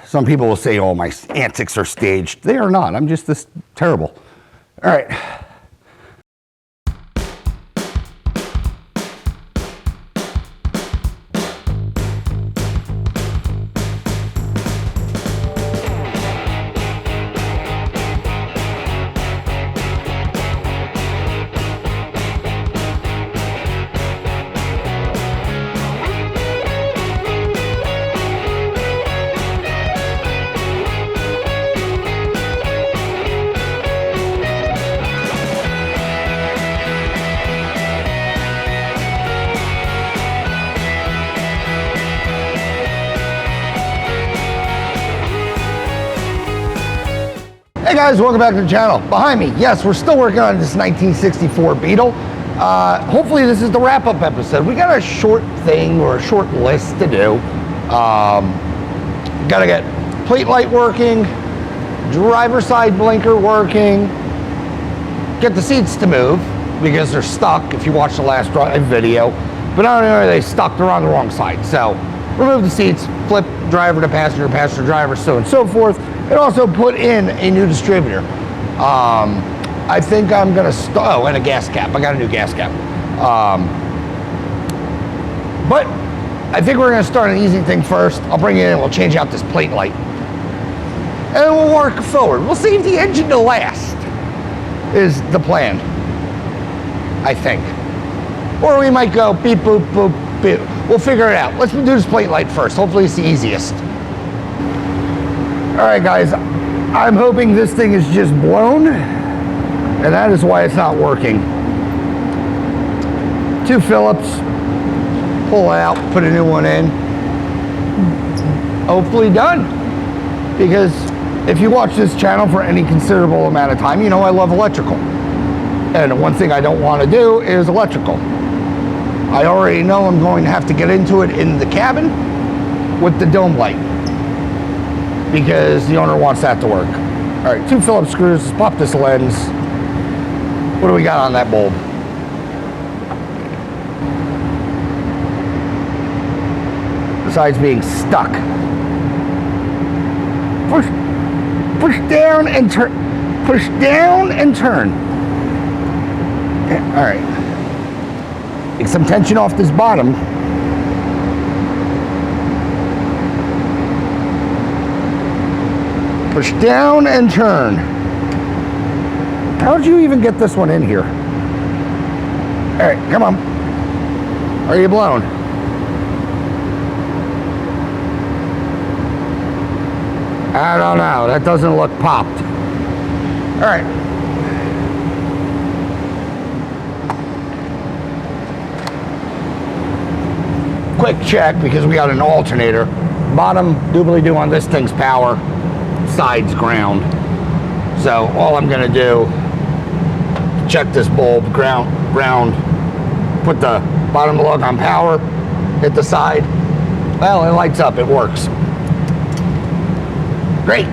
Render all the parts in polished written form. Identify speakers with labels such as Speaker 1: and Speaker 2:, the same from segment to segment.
Speaker 1: Some people will say, oh, my antics are staged. They are not. I'm just this terrible. All right. Hey guys, welcome back to the channel. Behind me, yes, we're still working on this 1964 Beetle. Hopefully this is the wrap-up episode. We got a short thing or a short list to do. Gotta get plate light working, driver side blinker working, get the seats to move because they're stuck if you watch the last drive video. But not only are they stuck, they're on the wrong side. So remove the seats, flip driver to passenger, passenger to driver, so on and so forth. And also put in a new distributor. I think I'm gonna oh, and a gas cap. I got a new gas cap. But I think we're gonna start an easy thing first. I'll bring it in, we'll change out this plate light. And then we'll work forward. We'll see if the engine will last, is the plan, I think. Or we might go beep, boop, boop, beep. We'll figure it out. Let's do this plate light first. Hopefully it's the easiest. All right, guys, I'm hoping this thing is just blown, and that is why it's not working. 2 Phillips, pull it out, put a new one in. Hopefully done. Because if you watch this channel for any considerable amount of time, you know I love electrical. And one thing I don't want to do is electrical. I already know I'm going to have to get into it in the cabin with the dome light, because the owner wants that to work. All right, 2 Phillips screws, let's pop this lens. What do we got on that bulb? Besides being stuck. Push down and turn. Push down and turn. All right. Take some tension off this bottom. Push down and turn. How did you even get this one in here? All right, come on. Are you blown? I don't know. That doesn't look popped. All right. Quick check, because we got an alternator. Bottom doobly-doo on this thing's power. Sides ground. So all I'm gonna do, check this bulb, ground, put the bottom lug on power, hit the side. Well, it lights up, it works. Great.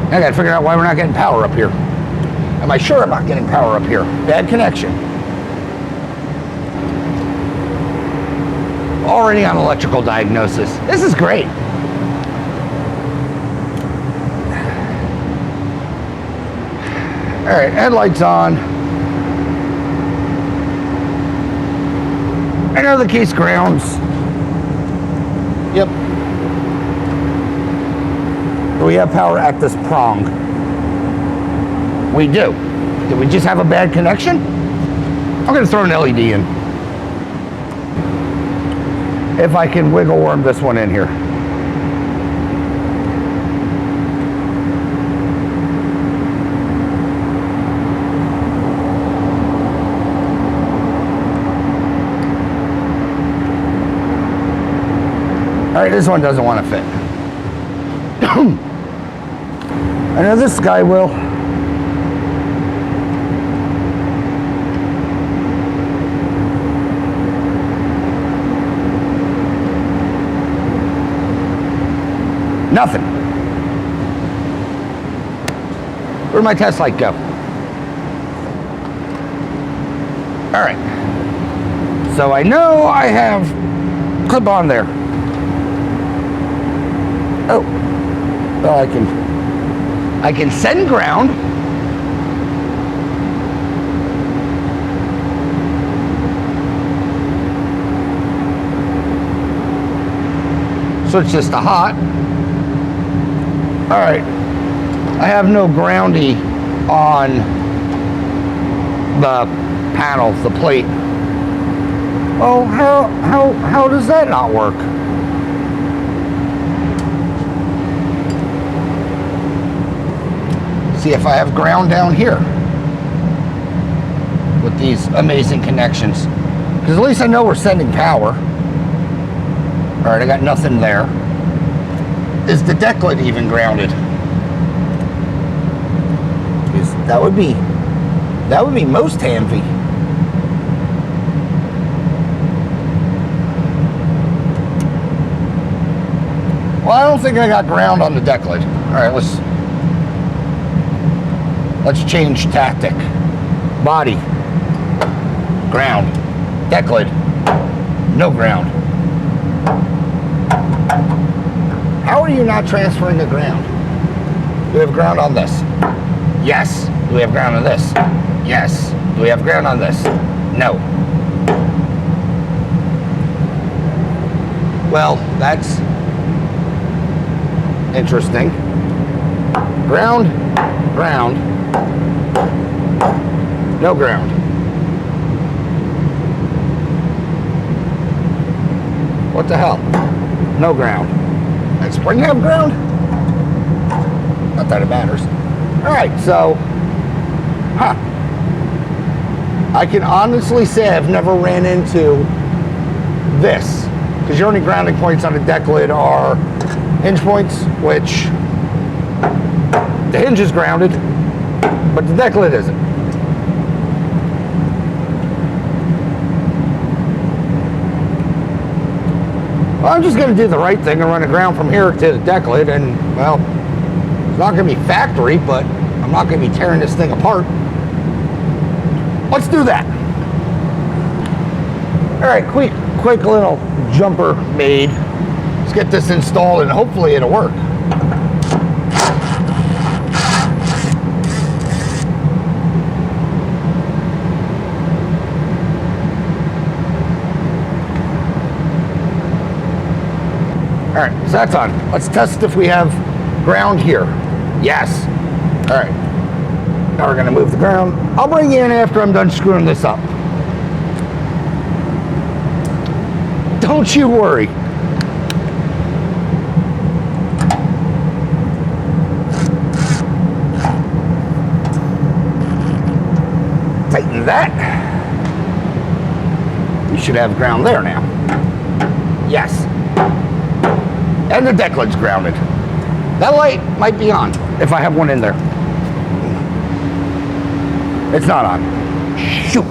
Speaker 1: I gotta figure out why we're not getting power up here. Am I sure I'm not getting power up here? Bad connection. Already on electrical diagnosis. This is great. All right, headlights on. I know the case grounds. Yep. Do we have power at this prong? We do. Did we just have a bad connection? I'm gonna throw an LED in. If I can wiggle worm this one in here. All right, this one doesn't want to fit. I know this guy will. Nothing. Where'd my test light go? All right. So I know I have clip on there. Oh, well, I can send ground. Switch this to hot. All right, I have no groundy on the panel, the plate. Oh, how does that not work? See if I have ground down here with these amazing connections, because at least I know we're sending power. All right, I got nothing there. Is the deck lid even grounded? That would be most handy. Well, I don't think I got ground on the deck lid. All right, let's change tactic. Body, ground. Deck lid, no ground. How are you not transferring the ground? Do we have ground on this? Yes. Do we have ground on this? Yes. Do we have ground on this? No. Well, that's interesting. Ground, ground, no ground. What the hell? No ground. That spring have ground? Not that it matters. All right, so, I can honestly say I've never ran into this, because your only grounding points on a deck lid are hinge points, which the hinge is grounded, but the deck lid isn't. Well, I'm just going to do the right thing and run a ground from here to the deck lid, and, well, it's not going to be factory, but I'm not going to be tearing this thing apart. Let's do that. All right, quick little jumper made. Let's get this installed and hopefully it'll work. All right, so that's on. Let's test if we have ground here. Yes. All right. Now we're gonna move the ground. I'll bring you in after I'm done screwing this up. Don't you worry. Tighten that. We should have ground there now. Yes. And the deck lid's grounded. That light might be on if I have one in there. It's not on. Shoot.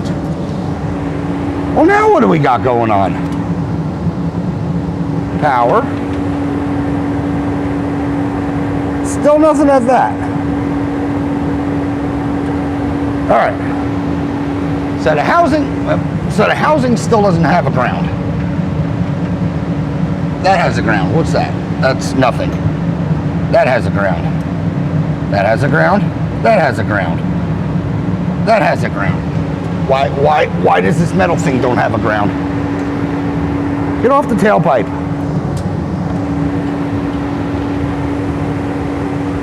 Speaker 1: Well, now what do we got going on? Power. Still nothing at that. All right. So the housing still doesn't have a ground. That has a ground. What's that? That's nothing. That has a ground. That has a ground. That has a ground. That has a ground. Why does this metal thing don't have a ground? Get off the tailpipe.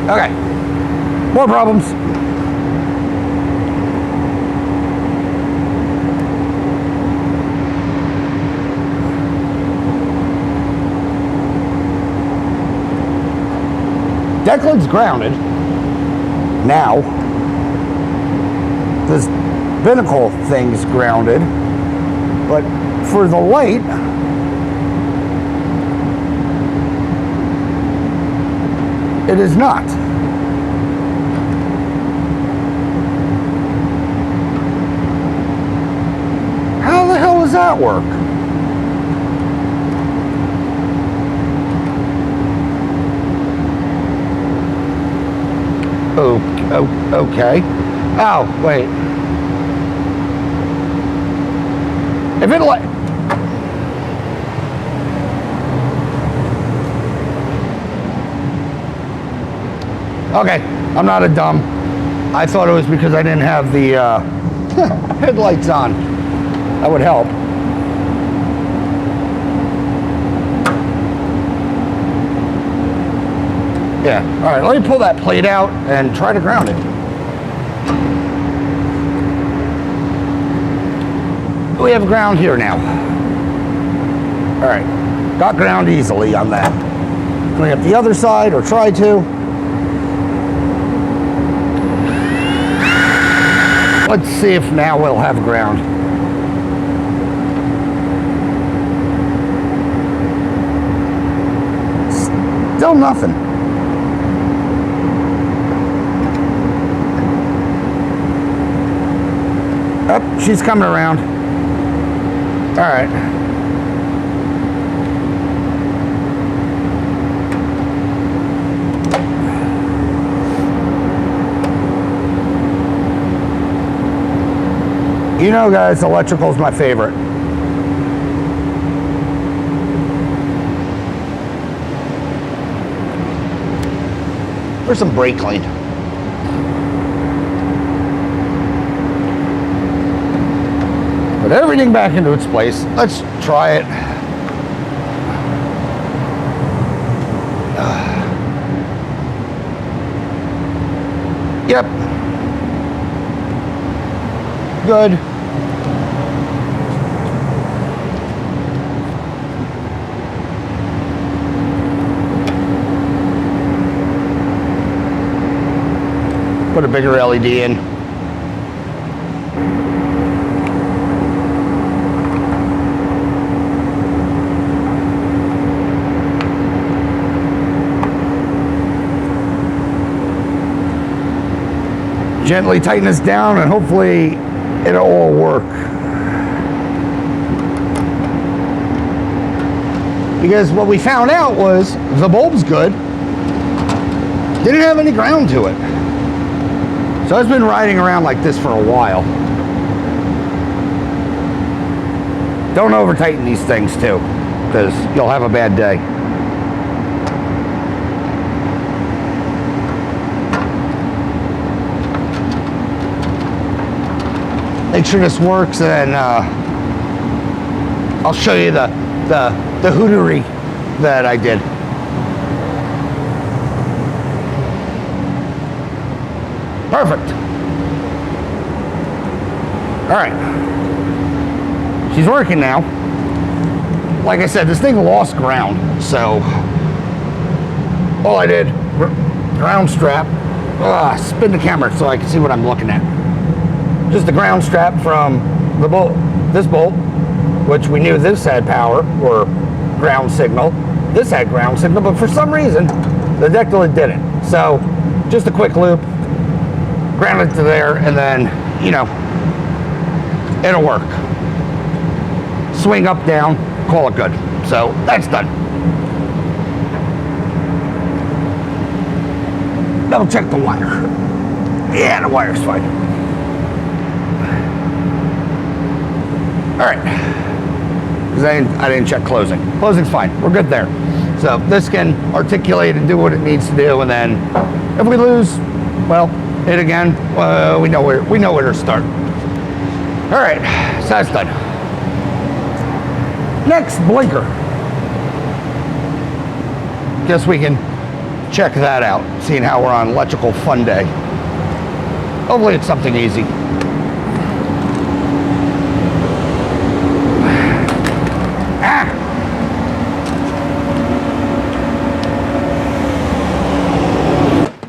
Speaker 1: Okay. More problems. Deck lid's grounded. Now, this binnacle thing's grounded, but for the light, it is not. How the hell does that work? Oh, okay. Oh, wait. If it like... Okay, I'm not a dumb. I thought it was because I didn't have the headlights on. That would help. Yeah, all right, let me pull that plate out and try to ground it. We have ground here now. All right, got ground easily on that. Clean up the other side, or try to. Let's see if now we'll have ground. Still nothing. Oh, she's coming around. All right. You know, guys, electrical's my favorite. Where's some brake clean? Put everything back into its place. Let's try it. Yep. Good. Put a bigger LED in. Gently tighten this down and hopefully it'll all work. Because what we found out was the bulb's good. Didn't have any ground to it. So it's been riding around like this for a while. Don't over tighten these things too, because you'll have a bad day. Make sure this works, and I'll show you the hootery that I did. Perfect. All right. She's working now. Like I said, this thing lost ground, so all I did, ground strap, spin the camera so I can see what I'm looking at. Just the ground strap from the bolt, this bolt, which we knew this had power or ground signal. This had ground signal, but for some reason, the decklet didn't. So just a quick loop, ground it to there, and then, you know, it'll work. Swing up, down, call it good. So that's done. Double check the wire. Yeah, the wire's fine. All right, because I didn't check closing. Closing's fine, we're good there. So this can articulate and do what it needs to do, and then if we lose, well, hit again, we know where to start. All right, so that's done. Next, blinker. Guess we can check that out, seeing how we're on electrical fun day. Hopefully it's something easy.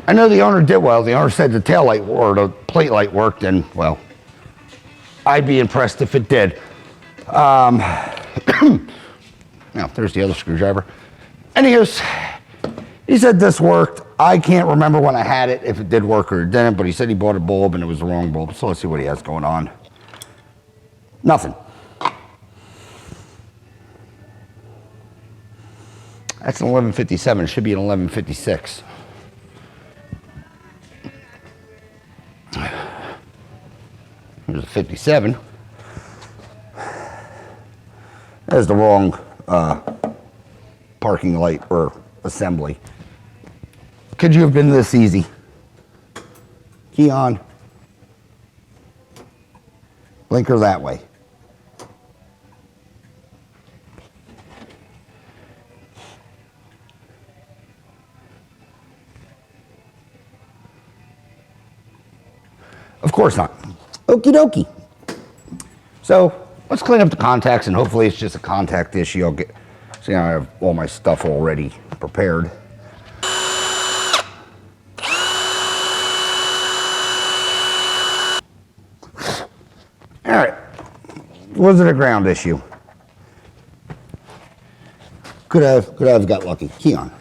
Speaker 1: I know the owner did well. The owner said the tail light or the plate light worked, and well, I'd be impressed if it did. Now, there's the other screwdriver. Anyways, he said this worked. I can't remember when I had it, if it did work or it didn't, but he said he bought a bulb and it was the wrong bulb. So let's see what he has going on. Nothing. That's an 1157. It should be an 1156. Here's a 57. There's the wrong parking light or assembly. Could you have been this easy? Key on. Blinker that way. Of course not. Okie dokie. So let's clean up the contacts, and hopefully it's just a contact issue. I'll get, see, I have all my stuff already prepared. All right, was it a ground issue? Could have got lucky. Key on.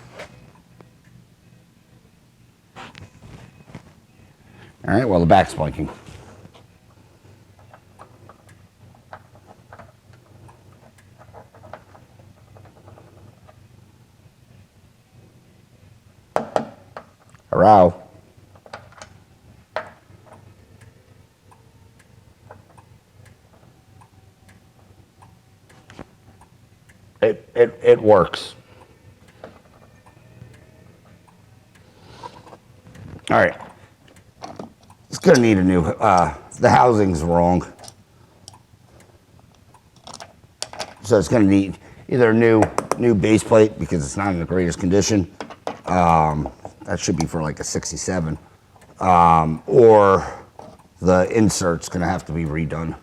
Speaker 1: All right, well, the back's blinking. Hurrah. It works. All right. It's gonna need a new, the housing's wrong. So it's gonna need either a new base plate because it's not in the greatest condition. That should be for like a 67. Or the insert's gonna have to be redone.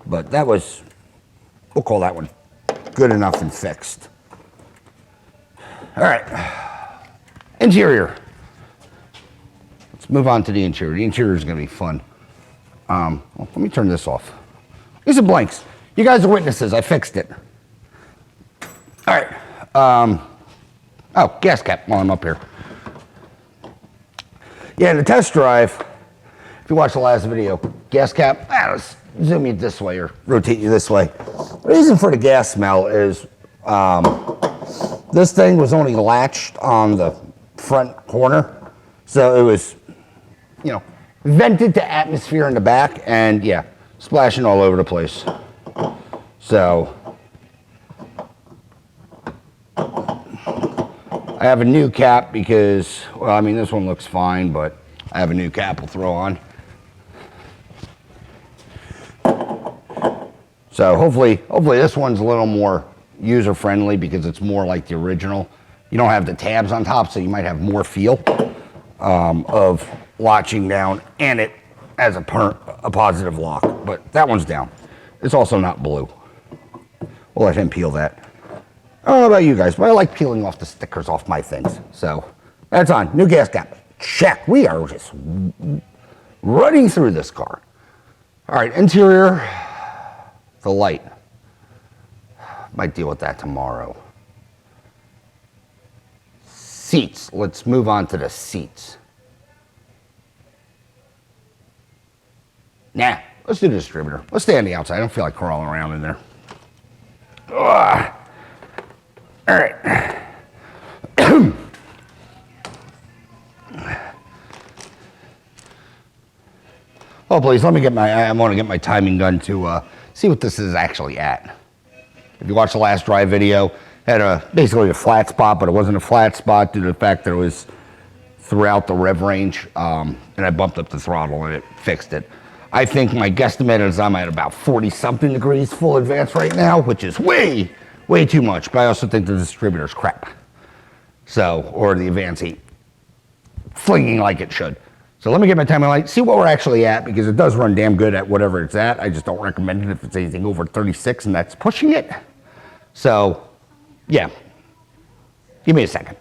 Speaker 1: But that was, we'll call that one good enough and fixed. All right, interior. Let's move on to the interior. The interior is gonna be fun. Well, let me turn this off. These are blanks. You guys are witnesses, I fixed it. All right, oh, gas cap while I'm up here. Yeah, the test drive, if you watched the last video, gas cap, let's zoom you this way or rotate you this way. The reason for the gas smell is this thing was only latched on the front corner. So it was, you know, vented to atmosphere in the back and yeah, splashing all over the place. So I have a new cap because, well, I mean, this one looks fine, but I have a new cap we'll throw on. So hopefully this one's a little more user-friendly because it's more like the original. You don't have the tabs on top, so you might have more feel of latching down, and it has a positive lock, but that one's down. It's also not blue. We'll let him peel that. I don't know about you guys, but I like peeling off the stickers off my things. So that's on. New gas cap. Check. We are just running through this car. All right, interior. The light. Might deal with that tomorrow. Seats. Let's move on to the seats. Nah, let's do the distributor. Let's stay on the outside. I don't feel like crawling around in there. Ugh. All right. Oh, please, let me get I want to get my timing gun to see what this is actually at. If you watched the last drive video, it had basically a flat spot, but it wasn't a flat spot due to the fact that it was throughout the rev range, and I bumped up the throttle and it fixed it. I think my guesstimate is I'm at about 40-something degrees full advance right now, which is way too much, but I also think the distributor's crap. So, or the advance ain't flinging like it should. So let me get my timing light, see what we're actually at, because it does run damn good at whatever it's at. I just don't recommend it if it's anything over 36 and that's pushing it. So, yeah, give me a second.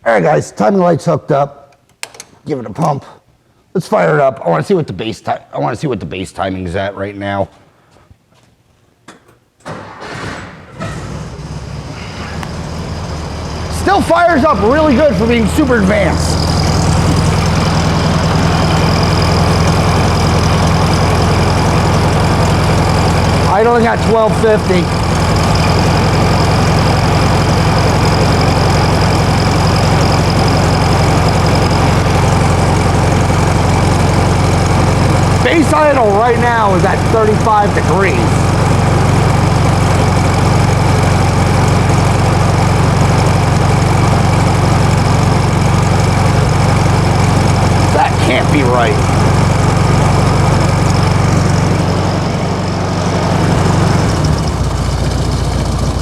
Speaker 1: All right, guys, timing light's hooked up. Give it a pump. Let's fire it up. I want to see what the base timing is at right now. Still fires up really good for being super advanced. I only got 1250. Base idle right now is at 35 degrees. That can't be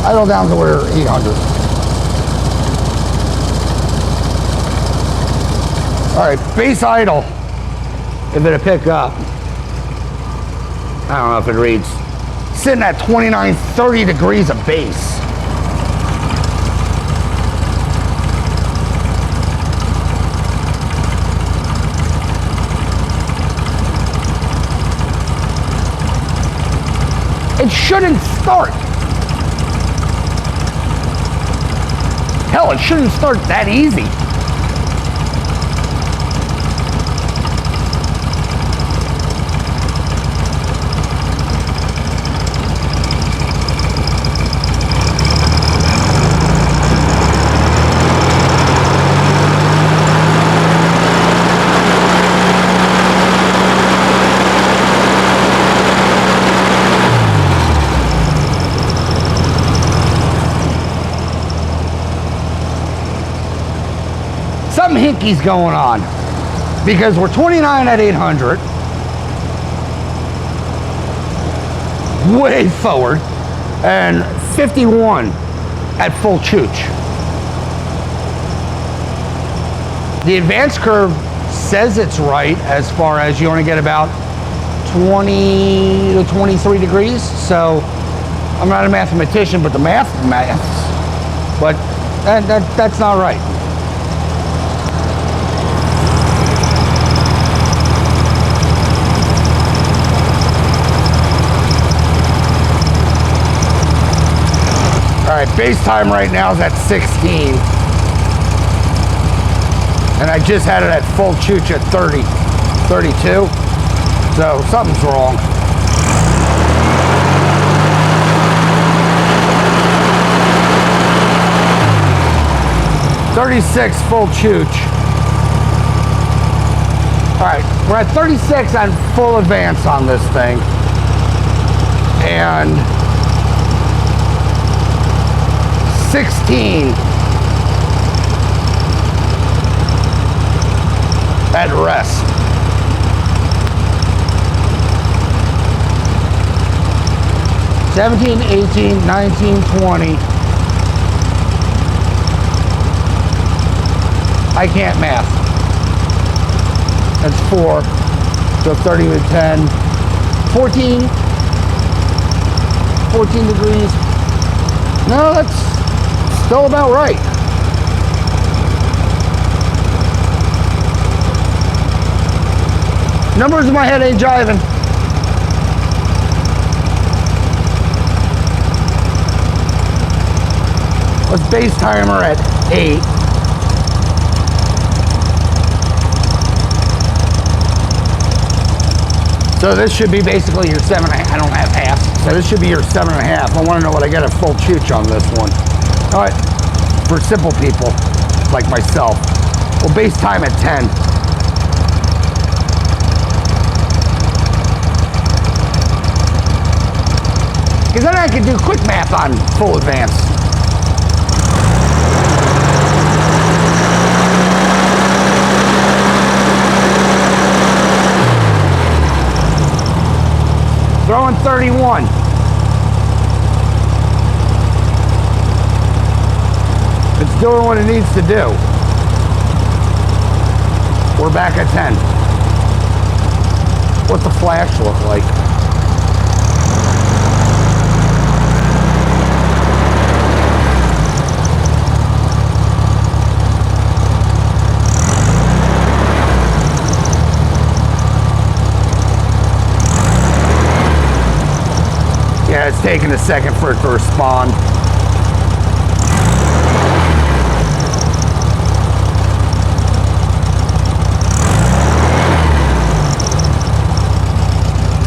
Speaker 1: Idle down to where 800. All right, base idle. If it'll pick up, I don't know if it reads. Sitting at 29, 30 degrees of base. It shouldn't start. Hell, it shouldn't start that easy. Something hinky's going on because we're 29 at 800, way forward, and 51 at full chooch. The advanced curve says it's right as far as you only get about 20 to 23 degrees. So I'm not a mathematician, but the maths, but that's not right. All right, base time right now is at 16. And I just had it at full chooch at 30, 32. So something's wrong. .36 full chooch. All right, we're at 36 on full advance on this thing. And 16 at rest. $17, $18, $19, $20. I can't math. That's 4. So 30 to 10. 14 degrees. No, that's still about right. Numbers in my head ain't jiving. Let's base timer at 8. So this should be basically your 7.5. I don't have half. So this should be your 7.5. I want to know what I get a full chooch on this one. All right, for simple people like myself, we'll base time at 10. Because then I can do quick math on full advance. Throwing 31. It's doing what it needs to do. We're back at 10. What's the flash look like? Yeah, it's taking a second for it to respond.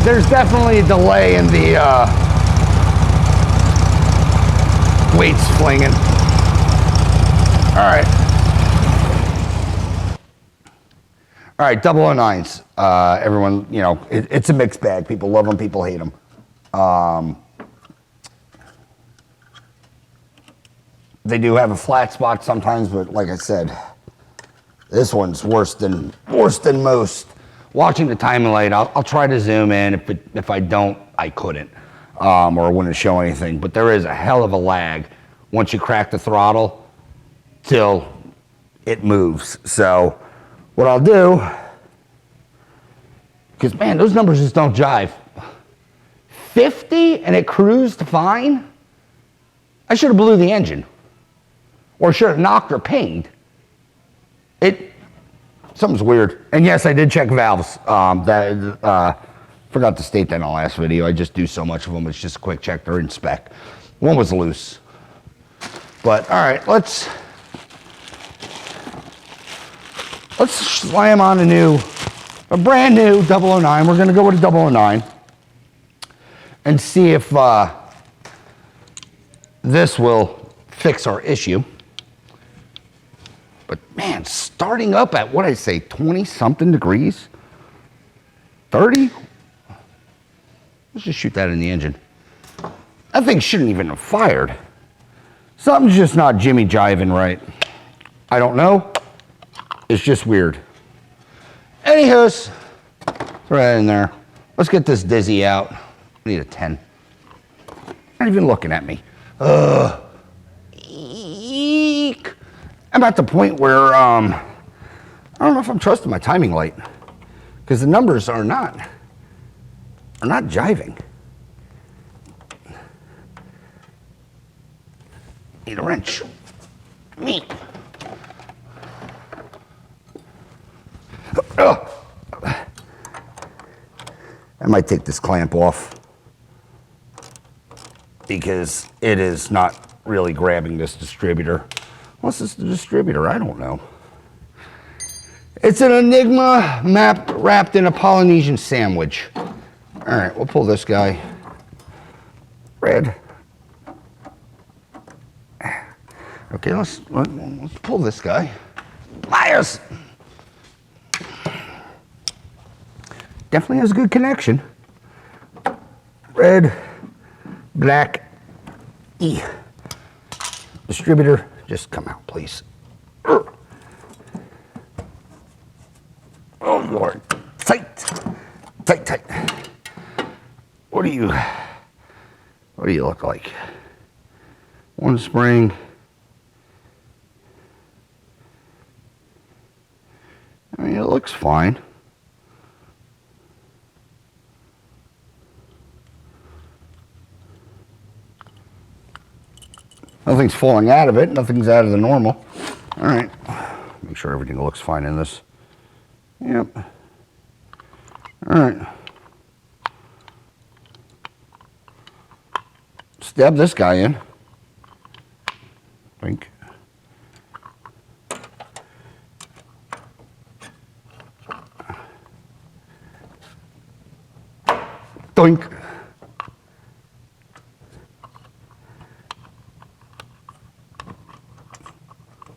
Speaker 1: There's definitely a delay in the weights flinging. All right. All right, 009s. Everyone, you know, it's a mixed bag. People love them, people hate them. They do have a flat spot sometimes, but like I said, this one's worse than most. Watching the timing light, I'll try to zoom in. If I don't, I couldn't. or it wouldn't show anything. But there is a hell of a lag once you crack the throttle till it moves. So what I'll do, because man, those numbers just don't jive. 50 and it cruised fine? I should have blew the engine. Or should have knocked or pinged. Something's weird. And yes, I did check valves. Forgot to state that in the last video. I just do so much of them. It's just a quick check. They're in spec. One was loose. But all right, let's slam on a brand new 009. We're gonna go with a 009 and see if this will fix our issue. But man, starting up at what I say, 20 something degrees, 30. Let's just shoot that in the engine. That thing shouldn't even have fired. Something's just not jimmy jiving right. I don't know. It's just weird. Anywho's, throw that in there. Let's get this dizzy out. I need a 10. Not even looking at me. Eek. I'm at the point where I don't know if I'm trusting my timing light because the numbers are not jiving. Need a wrench. Me. I might take this clamp off because it is not really grabbing this distributor. Unless it's the distributor, I don't know. It's an Enigma map wrapped in a Polynesian sandwich. All right, we'll pull this guy. Red. Okay, let's pull this guy. Liars! Definitely has a good connection. Red, black, E. Distributor, just come out, please. Oh, Lord. Tight. Tight, tight. What do you look like? One spring. I mean, it looks fine. Nothing's falling out of it. Nothing's out of the normal. All right. Make sure everything looks fine in this. Yep. All right. Stab this guy in. Think. Doink.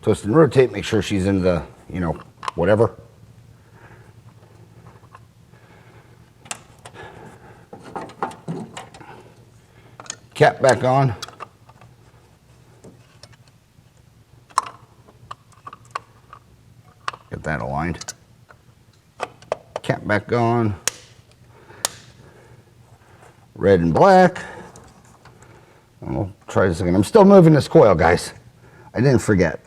Speaker 1: Twist and rotate, make sure she's in the, whatever. Cap back on. Get that aligned. Cap back on. Red and black. And we'll try this again. I'm still moving this coil, guys. I didn't forget.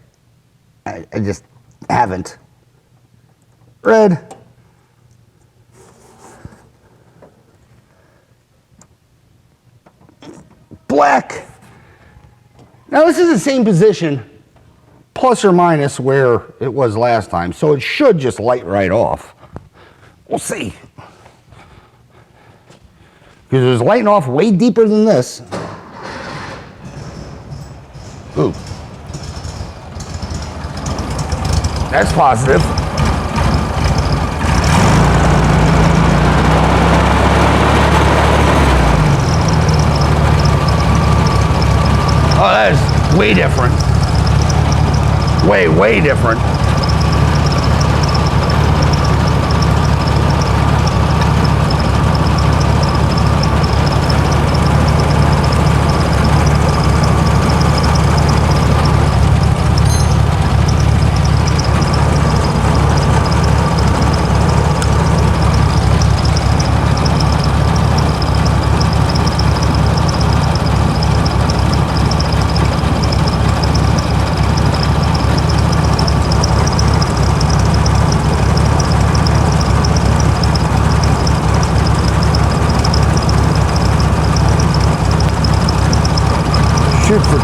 Speaker 1: I just haven't. Red. Black. Now this is the same position, plus or minus where it was last time, so it should just light right off. We'll see. Because it was lighting off way deeper than this. Ooh. That's positive. Oh, that is way different. Way different.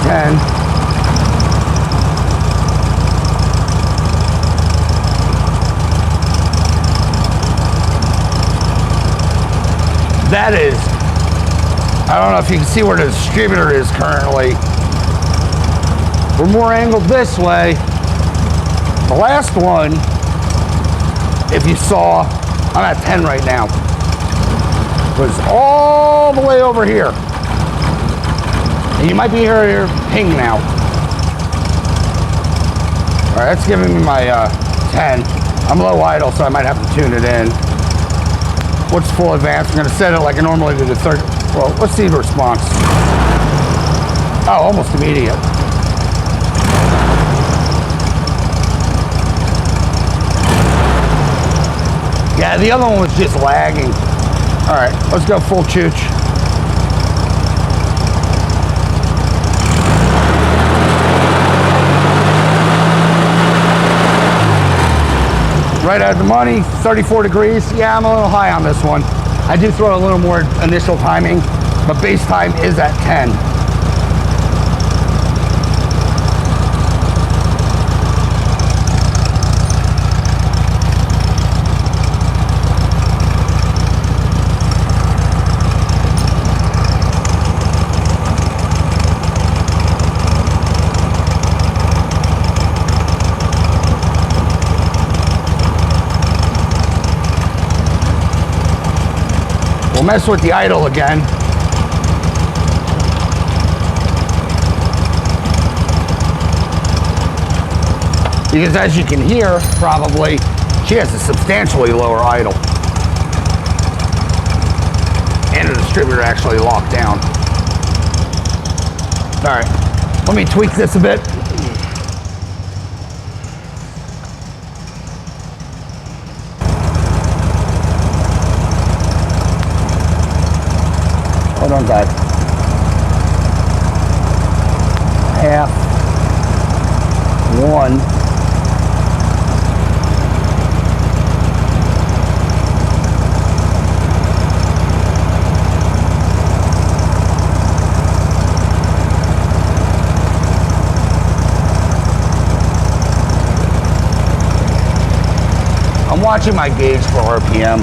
Speaker 1: 10. That is, I don't know if you can see where the distributor is currently. We're more angled this way. The last one, if you saw, I'm at 10 right now, was all the way over here. And you might be hearing ping now. All right, that's giving me my 10. I'm low idle, so I might have to tune it in. What's full advance? I'm gonna set it like I normally do the third. Well, let's see the response. Oh, almost immediate. Yeah, the other one was just lagging. All right, let's go full chooch. Right at the money, 34 degrees. Yeah, I'm a little high on this one. I do throw a little more initial timing, but base time is at 10. We'll mess with the idle again. Because as you can hear, probably, she has a substantially lower idle. And the distributor actually locked down. All right, let me tweak this a bit. Hold on, guys. Half. 1. I'm watching my gauge for RPM.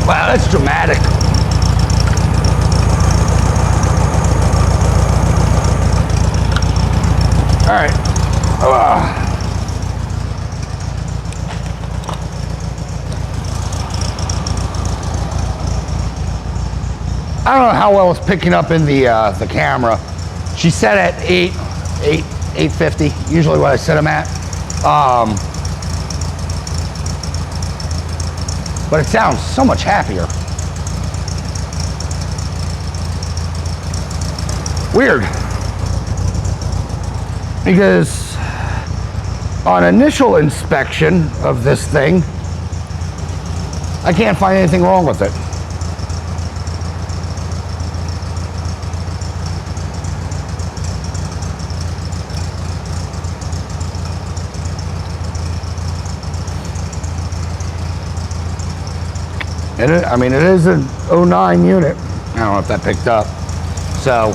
Speaker 1: Wow, that's dramatic. All right. I don't know how well it's picking up in the camera. She set at 850, usually what I set them at. But it sounds so much happier. Weird. Because on initial inspection of this thing, I can't find anything wrong with it. I mean, it is an 09 unit. I don't know if that picked up. So,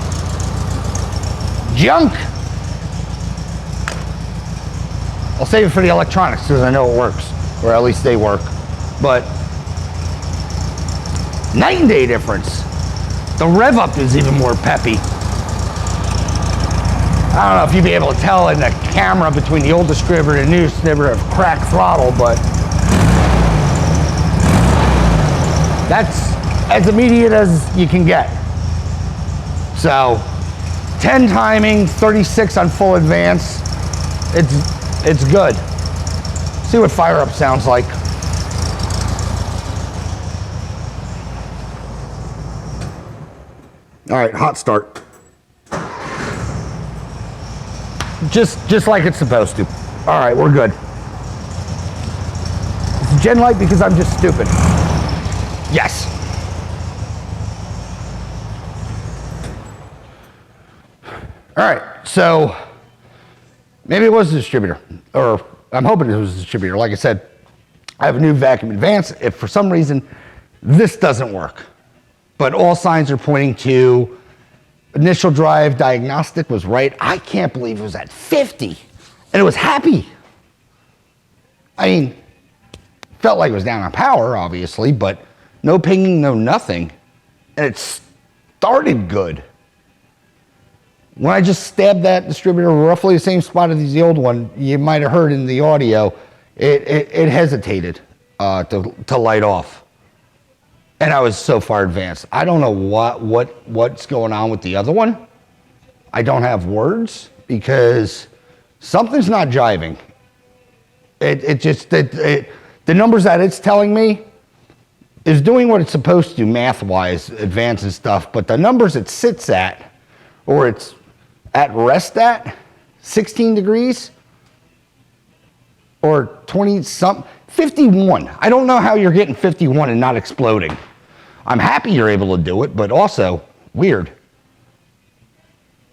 Speaker 1: junk. I'll save it for the electronics because I know it works, or at least they work. But night and day difference. The rev up is even more peppy. I don't know if you'd be able to tell in the camera between the old distributor and the new distributor of cracked throttle, but that's as immediate as you can get. So 10 timing, 36 on full advance. It's good. See what fire up sounds like. All right, hot start. Just like it's supposed to. All right, we're good. It's gen light because I'm just stupid. Yes. All right, so maybe it was the distributor, or I'm hoping it was the distributor. Like I said, I have a new vacuum advance. If for some reason this doesn't work, but all signs are pointing to initial drive diagnostic was right. I can't believe it was at 50 and it was happy. I mean, felt like it was down on power, obviously, but no pinging, no nothing. And it started good. When I just stabbed that distributor roughly the same spot as the old one, you might have heard in the audio, it hesitated to light off. And I was so far advanced. I don't know what's going on with the other one. I don't have words because something's not jiving. The numbers that it's telling me is doing what it's supposed to do math-wise, advanced and stuff, but the numbers it sits at, or it's at rest at, 16 degrees, or 20 something, 51. I don't know how you're getting 51 and not exploding. I'm happy you're able to do it, but also weird.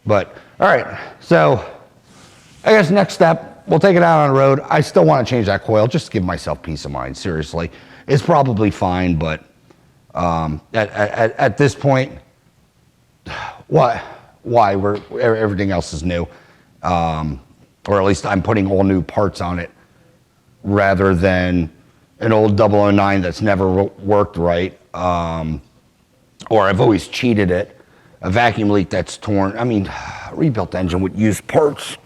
Speaker 1: But, all right, so I guess next step, we'll take it out on the road. I still want to change that coil, just to give myself peace of mind, seriously. It's probably fine, but at this point, why? Everything else is new. Or at least I'm putting all new parts on it rather than an old 009 that's never worked right. Or I've always cheated it. A vacuum leak that's torn. I mean, a rebuilt engine would use parts.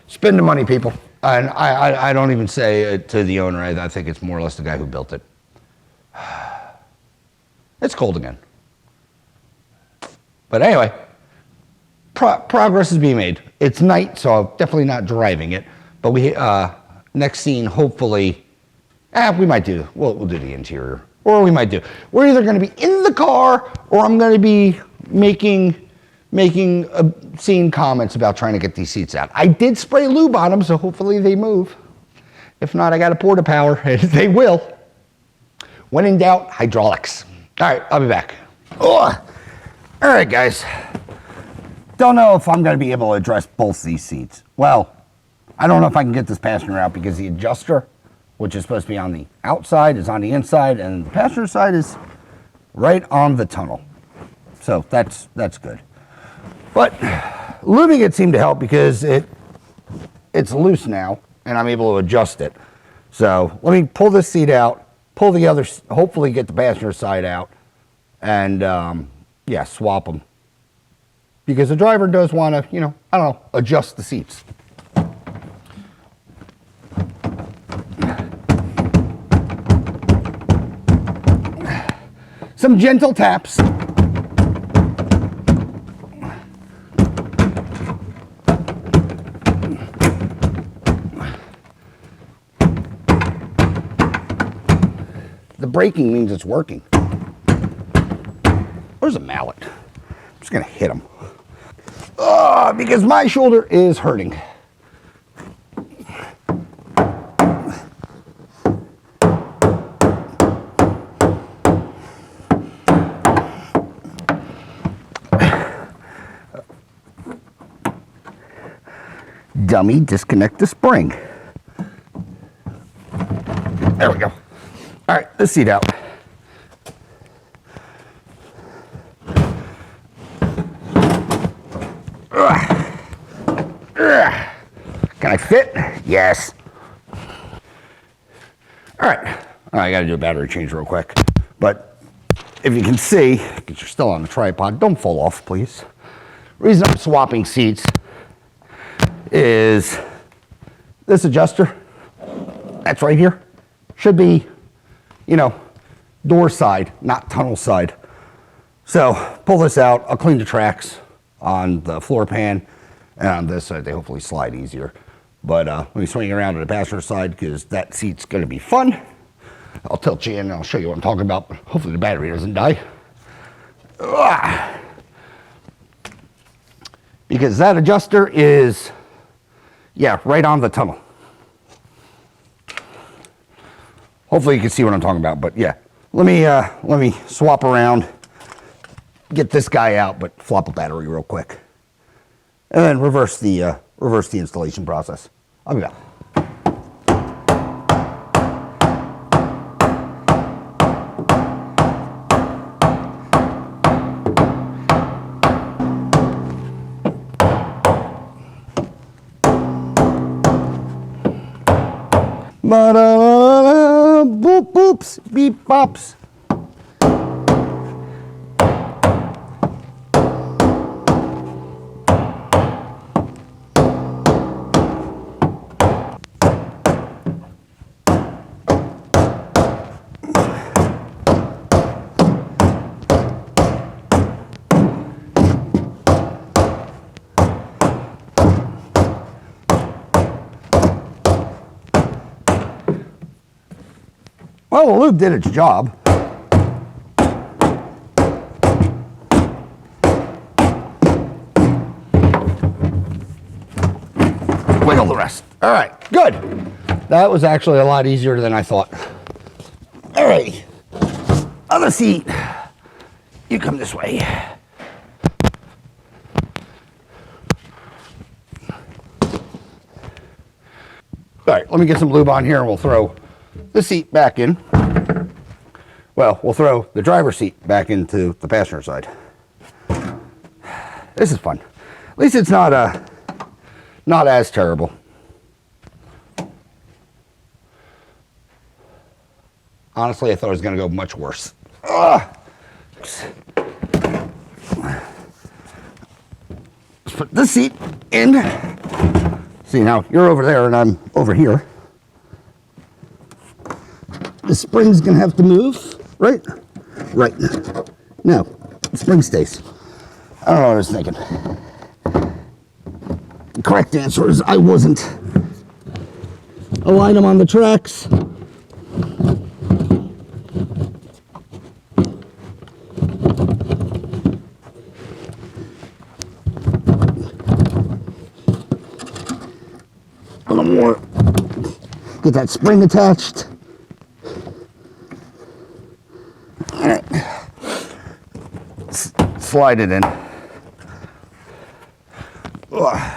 Speaker 1: Spend the money, people. And I don't even say it to the owner. I think it's more or less the guy who built it. It's cold again. But anyway, progress is being made. It's night, so I'm definitely not driving it. But we next scene, hopefully, we might do. We'll do the interior, or we might do. We're either going to be in the car, or I'm going to be making obscene comments about trying to get these seats out. I did spray lube on them, so hopefully they move. If not, I got to pour the power. They will. When in doubt, hydraulics. All right, I'll be back. Ugh. All right, guys. Don't know if I'm going to be able to address both these seats. Well, I don't know if I can get this passenger out because the adjuster, which is supposed to be on the outside, is on the inside, and the passenger side is right on the tunnel. So that's good. But lubing it seemed to help because it's loose now, and I'm able to adjust it. So let me pull this seat out, pull the other, hopefully get the passenger side out, and yeah, swap them. Because the driver does want to, I don't know, adjust the seats. Some gentle taps. The braking means it's working. Where's a mallet? I'm just going to hit him. Because my shoulder is hurting. Dummy, disconnect the spring. There we go. All right, this seat out. Can I fit? Yes. All right. I got to do a battery change real quick. But if you can see, because you're still on the tripod, don't fall off, please. The reason I'm swapping seats is this adjuster, that's right here, should be, door side, not tunnel side. So pull this out. I'll clean the tracks on the floor pan, and on this side they hopefully slide easier. But let me swing around to the passenger side because that seat's going to be fun. I'll tilt you in and I'll show you what I'm talking about. But hopefully the battery doesn't die. Because that adjuster is Yeah, right on the tunnel. Hopefully you can see what I'm talking about, but yeah. Let me swap around, get this guy out, but flop a battery real quick. And then reverse the installation process. I'll be back. Ba-da-da-da, boop boops, beep bops. Well, the lube did its job. Wiggle the rest. All right, good. That was actually a lot easier than I thought. All right, other seat. You come this way. All right, let me get some lube on here and we'll throw the seat back in. Well, we'll throw the driver's seat back into the passenger side. This is fun. At least it's not as terrible. Honestly, I thought it was going to go much worse. Let's put this seat in. See, now you're over there and I'm over here. The spring's gonna have to move, right? Right. No, the spring stays. I don't know what I was thinking. The correct answer is I wasn't. Align them on the tracks. A little more. Get that spring attached. All right. Slide it in. Ugh.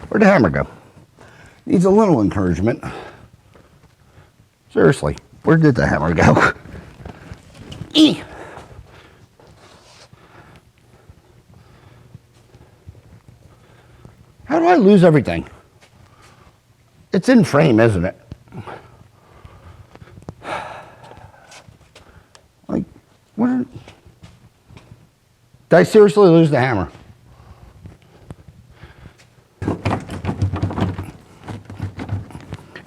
Speaker 1: Where'd the hammer go? Needs a little encouragement. Seriously, where did the hammer go? E. How do I lose everything? It's in frame, isn't it? Like, what? Did I seriously lose the hammer?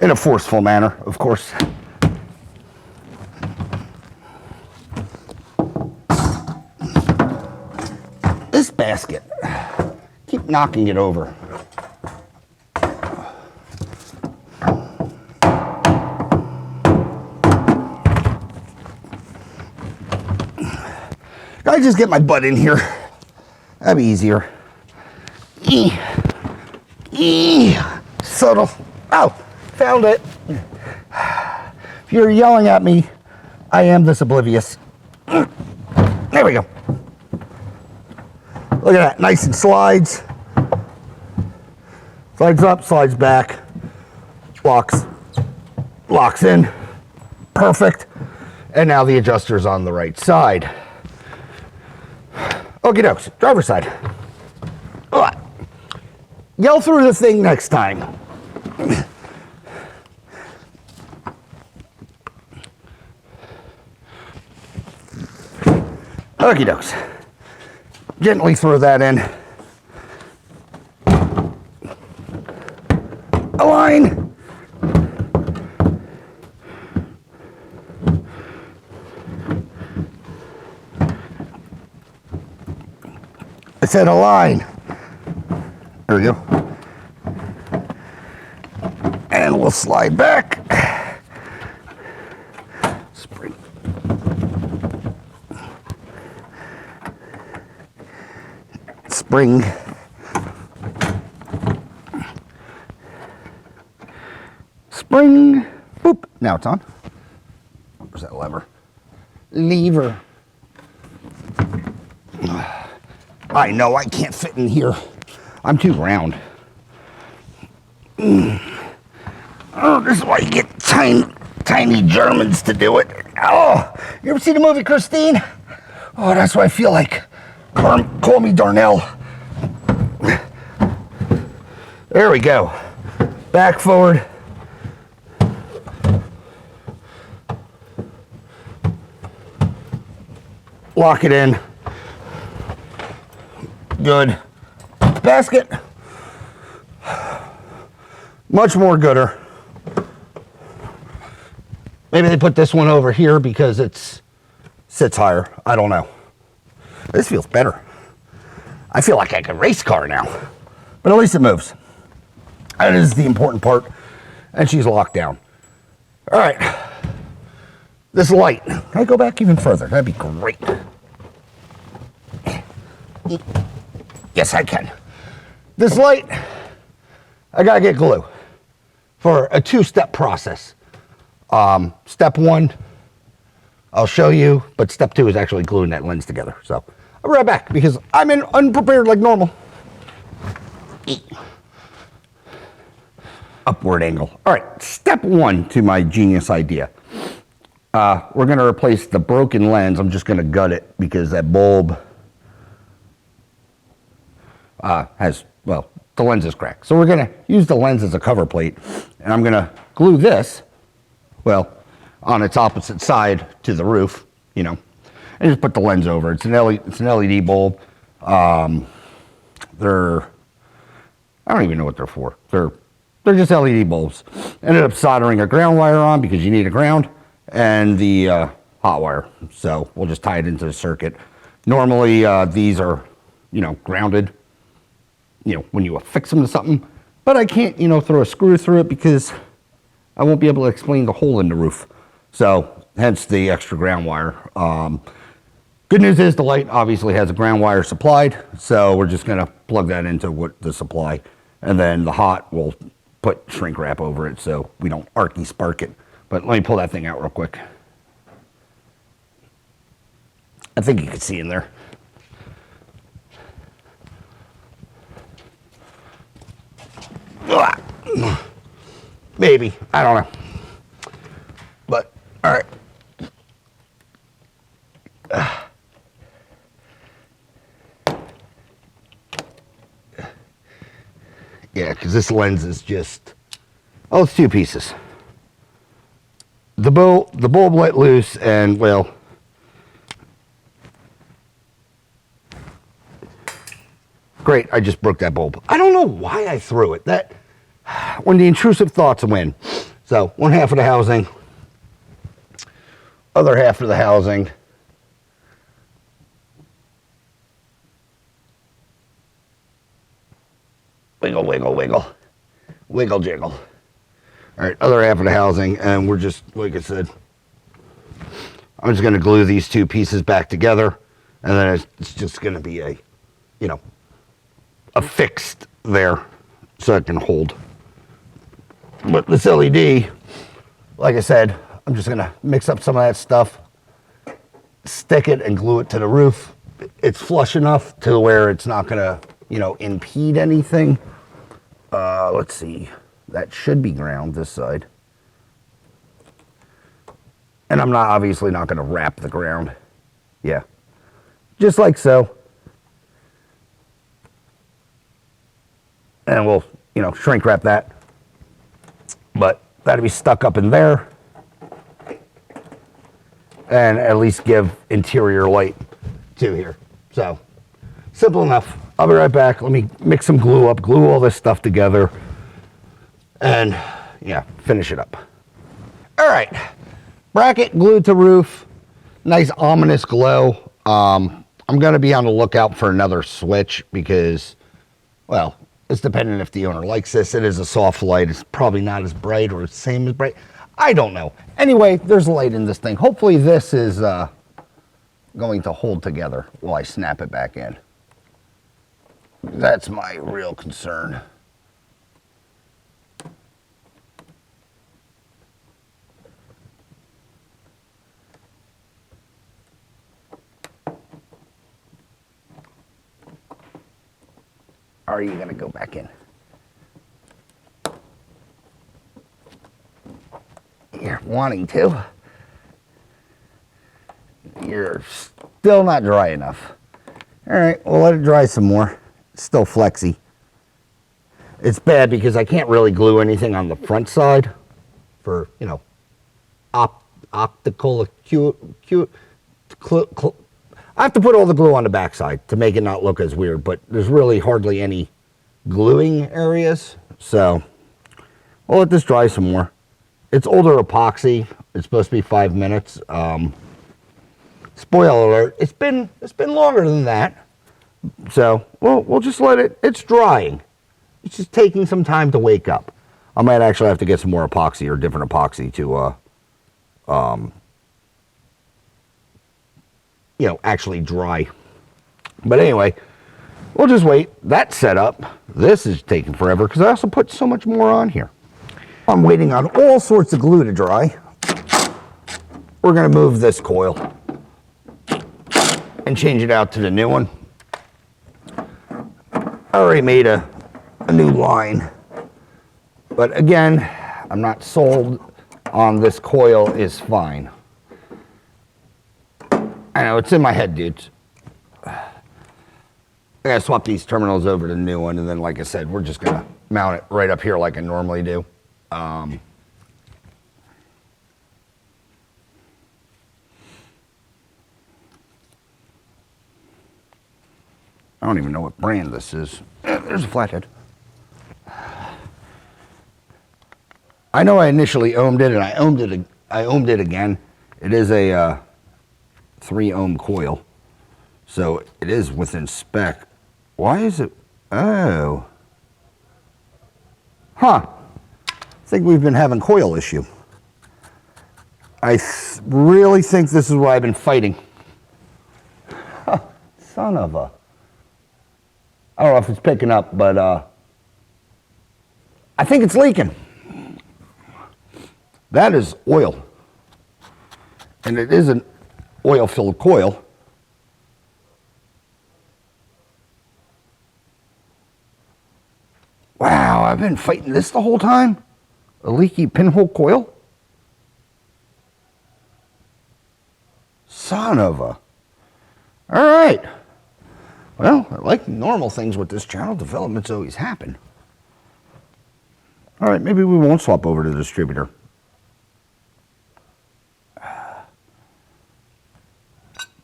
Speaker 1: In a forceful manner, of course. This basket, keep knocking it over. I just get my butt in here. That'd be easier. Subtle. Oh, found it. If you're yelling at me, I am this oblivious. There we go. Look at that, nice and slides. Slides up, slides back. Locks in. Perfect. And now the adjuster's on the right side. Okie dokes, driver's side. Ugh. Yell through the thing next time. Okie dokes. Gently throw that in. Align. I said align. There we go. And we'll slide back. Spring. spring. Spring. Boop. Now it's on. Where's that lever? Lever. I know I can't fit in here. I'm too round. Oh, this is why you get tiny Germans to do it. Oh, you ever see the movie Christine? Oh, that's what I feel like. Call me Darnell. There we go. Back, forward. Lock it in. Good. Basket. Much more gooder. Maybe they put this one over here because it sits higher. I don't know. This feels better. I feel like I can race car now. But at least it moves. That is the important part. And she's locked down. All right. This light. Can I go back even further? That'd be great. Yes, I can. This light, I gotta get glue for a two-step process. Step one, I'll show you, but step two is actually gluing that lens together. So I'll be right back because I'm unprepared like normal. Upward angle. All right, step one to my genius idea. We're gonna replace the broken lens. I'm just gonna gut it because that bulb the lens is cracked. So we're gonna use the lens as a cover plate, and I'm gonna glue this, on its opposite side to the roof, and just put the lens over. It's an LED bulb. I don't even know what they're for. They're just LED bulbs. Ended up soldering a ground wire on because you need a ground, and the hot wire. So we'll just tie it into the circuit. Normally these are, grounded, when you affix them to something, but I can't, throw a screw through it because I won't be able to explain the hole in the roof. So hence the extra ground wire. Good news is the light obviously has a ground wire supplied, so we're just gonna plug that into the supply, and then the hot we'll put shrink wrap over it so we don't arky spark it. But let me pull that thing out real quick. I think you can see in there. Maybe, I don't know. But, all right. Yeah, because this lens is just, it's two pieces. The bulb let loose and, great, I just broke that bulb. I don't know why I threw it. When the intrusive thoughts win. So, one half of the housing, other half of the housing. Wiggle, wiggle, wiggle. Wiggle, jiggle. All right, other half of the housing, and we're just, like I said, I'm just going to glue these two pieces back together, and then it's just going to be affixed there so it can hold. But this LED, like I said, I'm just going to mix up some of that stuff, stick it and glue it to the roof. It's flush enough to where it's not going to, impede anything. Let's see. That should be ground this side. And I'm obviously not going to wrap the ground. Yeah. Just like so. And we'll, shrink wrap that. But that'll be stuck up in there. And at least give interior light to here. So, simple enough. I'll be right back. Let me mix some glue up, glue all this stuff together, and finish it up. All right, bracket glued to roof, nice ominous glow. I'm gonna be on the lookout for another switch because, it's dependent if the owner likes this. It is a soft light. It's probably not as bright or the same as bright. I don't know. Anyway, there's light in this thing. Hopefully this is going to hold together while I snap it back in. That's my real concern. Are you going to go back in? You're wanting to. You're still not dry enough. All right, we'll let it dry some more. It's still flexy. It's bad because I can't really glue anything on the front side for, you know, optical acute. I have to put all the glue on the backside to make it not look as weird, but there's really hardly any gluing areas. So we'll let this dry some more. It's older epoxy. It's supposed to be 5 minutes. Spoiler alert, it's been longer than that. So we'll just let it, it's drying. It's just taking some time to wake up. I might actually have to get some more epoxy or different epoxy to, you know, actually dry. But anyway, we'll just wait. That's set up. This is taking forever because I also put so much more on here. I'm waiting on all sorts of glue to dry. We're going to move this coil and change it out to the new one. I already made a new line, but again, I'm not sold on this coil is fine. I know, it's in my head, dudes. I gotta swap these terminals over to the new one, and then, like I said, we're just gonna mount it right up here like I normally do. I don't even know what brand this is. There's a flathead. I know I initially ohmed it, and I ohmed it again. It is a 3 ohm coil, so it is within spec. Why is it? Oh, huh. I think we've been having coil issue. I really think this is what I've been fighting. Huh, son of a. I don't know if it's picking up, but I think it's leaking. That is oil. And it is an oil-filled coil. Wow, I've been fighting this the whole time? A leaky pinhole coil? Son of a. All right. Well, like normal things with this channel, developments always happen. All right, maybe we won't swap over to the distributor.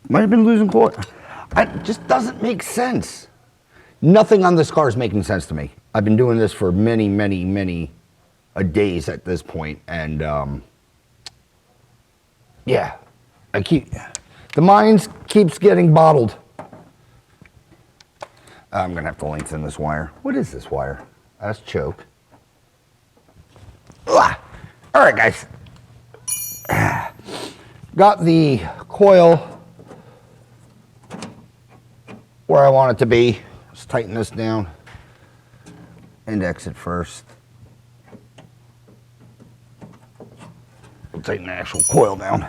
Speaker 1: Might have been losing coil. It just doesn't make sense. Nothing on this car is making sense to me. I've been doing this for many, many, many days at this point, and yeah, the mind keeps getting bottled. I'm gonna have to lengthen this wire. What is this wire? That's choke. Ugh. All right, guys. Got the coil where I want it to be. Let's tighten this down. Index it first. We'll tighten the actual coil down.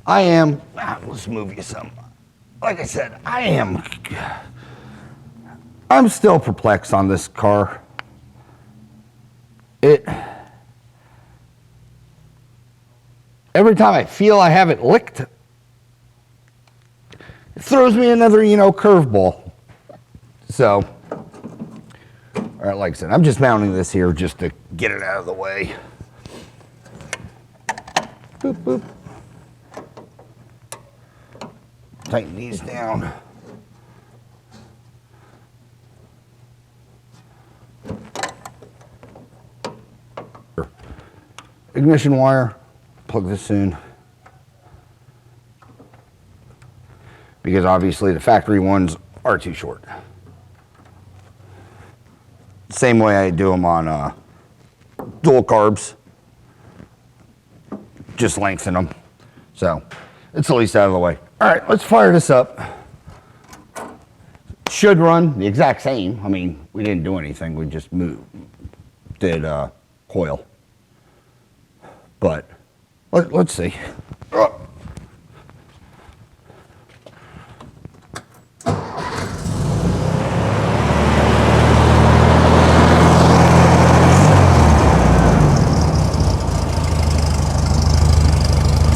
Speaker 1: I am, let's move you some. Like I said, I'm still perplexed on this car. Every time I feel I have it licked, it throws me another, curveball. So, all right, like I said, I'm just mounting this here just to get it out of the way. Boop, boop. Tighten these down. Ignition wire, plug this in. Because obviously the factory ones are too short. Same way I do them on dual carbs. just lengthen them. So it's at least out of the way. All right, let's fire this up. Should run the exact same. I mean, we didn't do anything. We just did coil. But let's see.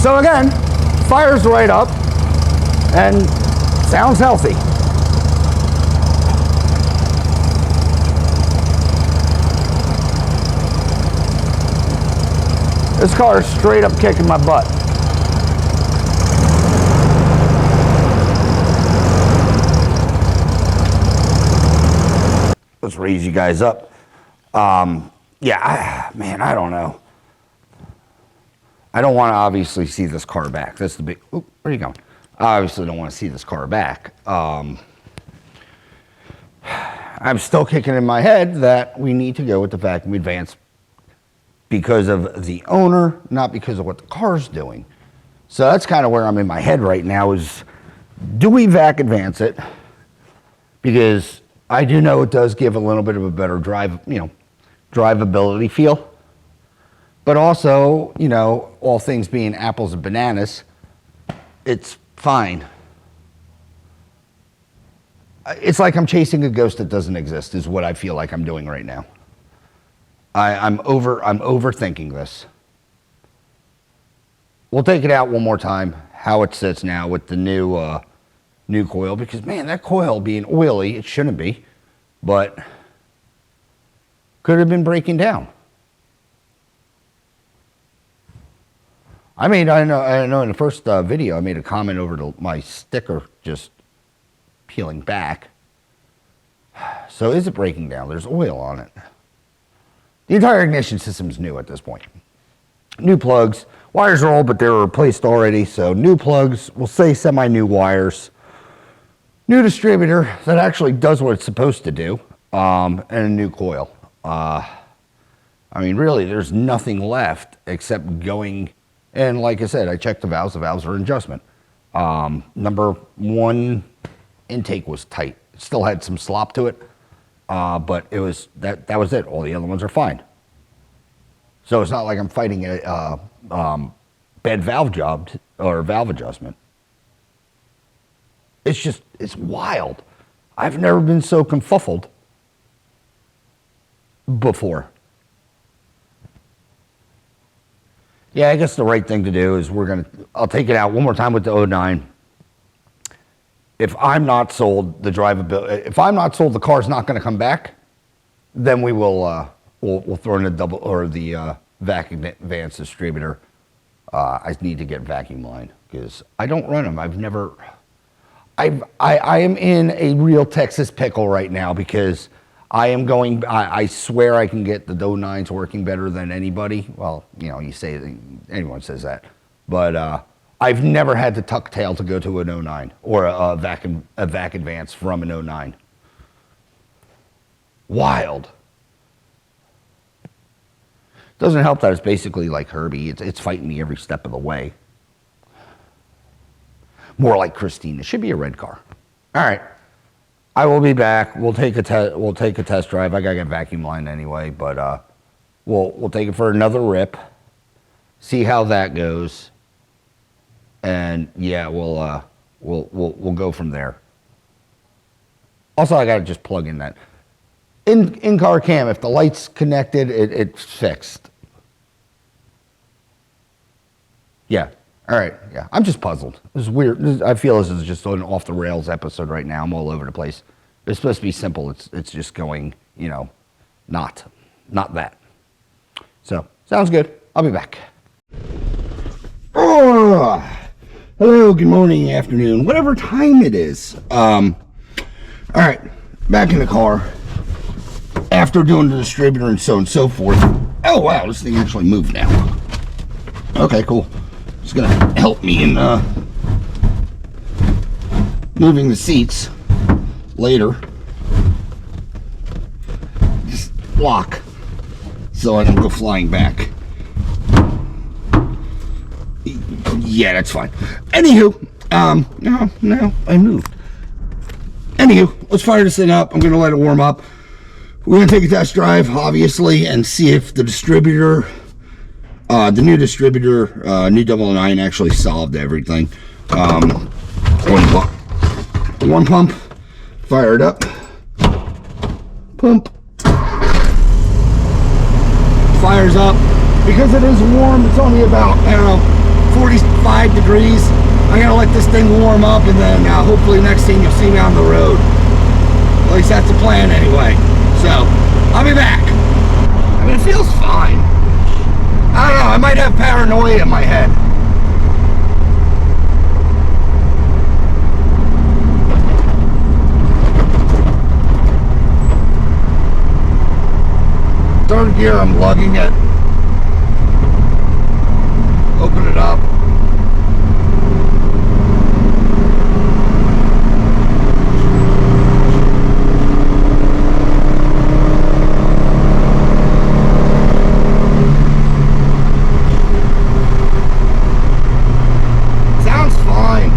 Speaker 1: So again, fires right up and sounds healthy. This car is straight up kicking my butt. Let's raise you guys up. Yeah, man, I don't know. I don't want to obviously see this car back. That's the big, oop, where are you going? I obviously don't want to see this car back. I'm still kicking in my head that we need to go with the vacuum advance because of the owner, not because of what the car's doing. So that's kind of where I'm in my head right now is, do we vac advance it? Because I do know it does give a little bit of a better drivability feel. But also, you know, all things being apples and bananas, it's fine. It's like I'm chasing a ghost that doesn't exist is what I feel like I'm doing right now. I'm overthinking this. We'll take it out one more time, how it sits now with the new coil, because man, that coil being oily, it shouldn't be, but could have been breaking down. I know in the first video, I made a comment over to my sticker just peeling back. So is it breaking down? There's oil on it. The entire ignition system is new at this point. New plugs, wires are old, but they were replaced already. So new plugs, we'll say semi-new wires. New distributor that actually does what it's supposed to do, and a new coil. I mean, really, there's nothing left except going. And like I said, I checked the valves. The valves are in adjustment. Number one intake was tight. It still had some slop to it, but it was that was it. All the other ones are fine. So it's not like I'm fighting a bad valve job or valve adjustment. It's wild. I've never been so confuffled before. Yeah, I guess the right thing to do is I'll take it out one more time with the 09. If I'm not sold, if I'm not sold, the car's not going to come back, then we will, we'll throw in the vac advance distributor. I need to get vacuum line because I don't run them. I am in a real Texas pickle right now because I swear I can get the 09s working better than anybody. Well, you know, anyone says that. But I've never had to tuck tail to go to an 09 or a vac advance from an 09. Wild. Doesn't help that it's basically like Herbie. It's fighting me every step of the way. More like Christine. It should be a red car. All right. I will be back. We'll take a test drive. I gotta get vacuum line anyway, but we'll take it for another rip, see how that goes, and yeah, we'll go from there. Also, I gotta just plug in that in-car cam. If the light's connected, it's fixed. Yeah. All right, yeah, I'm just puzzled. This is weird. I feel this is just an off-the-rails episode right now. I'm all over the place. It's supposed to be simple. It's just going, you know, not that. So, sounds good. I'll be back. Oh, hello, good morning, afternoon, whatever time it is. All right, back in the car. After doing the distributor and so on and so forth. Oh, wow, this thing actually moved now. Okay, cool. It's going to help me in moving the seats later. Just lock so I don't go flying back. Yeah, that's fine. Anywho, no, I moved. Anywho, let's fire this thing up. I'm gonna let it warm up. We're gonna take a test drive, obviously, and see if the distributor, the new distributor, new 009 actually solved everything. One pump, fire it up. Pump. Fires up. Because it is warm, it's only about, I don't know, 45 degrees. I'm gonna let this thing warm up, and then hopefully next thing you'll see me on the road. At least that's the plan anyway. So, I'll be back. I mean, it feels fine. I don't know, I might have paranoia in my head. Third gear, I'm lugging it. Open it up. Sounds fine.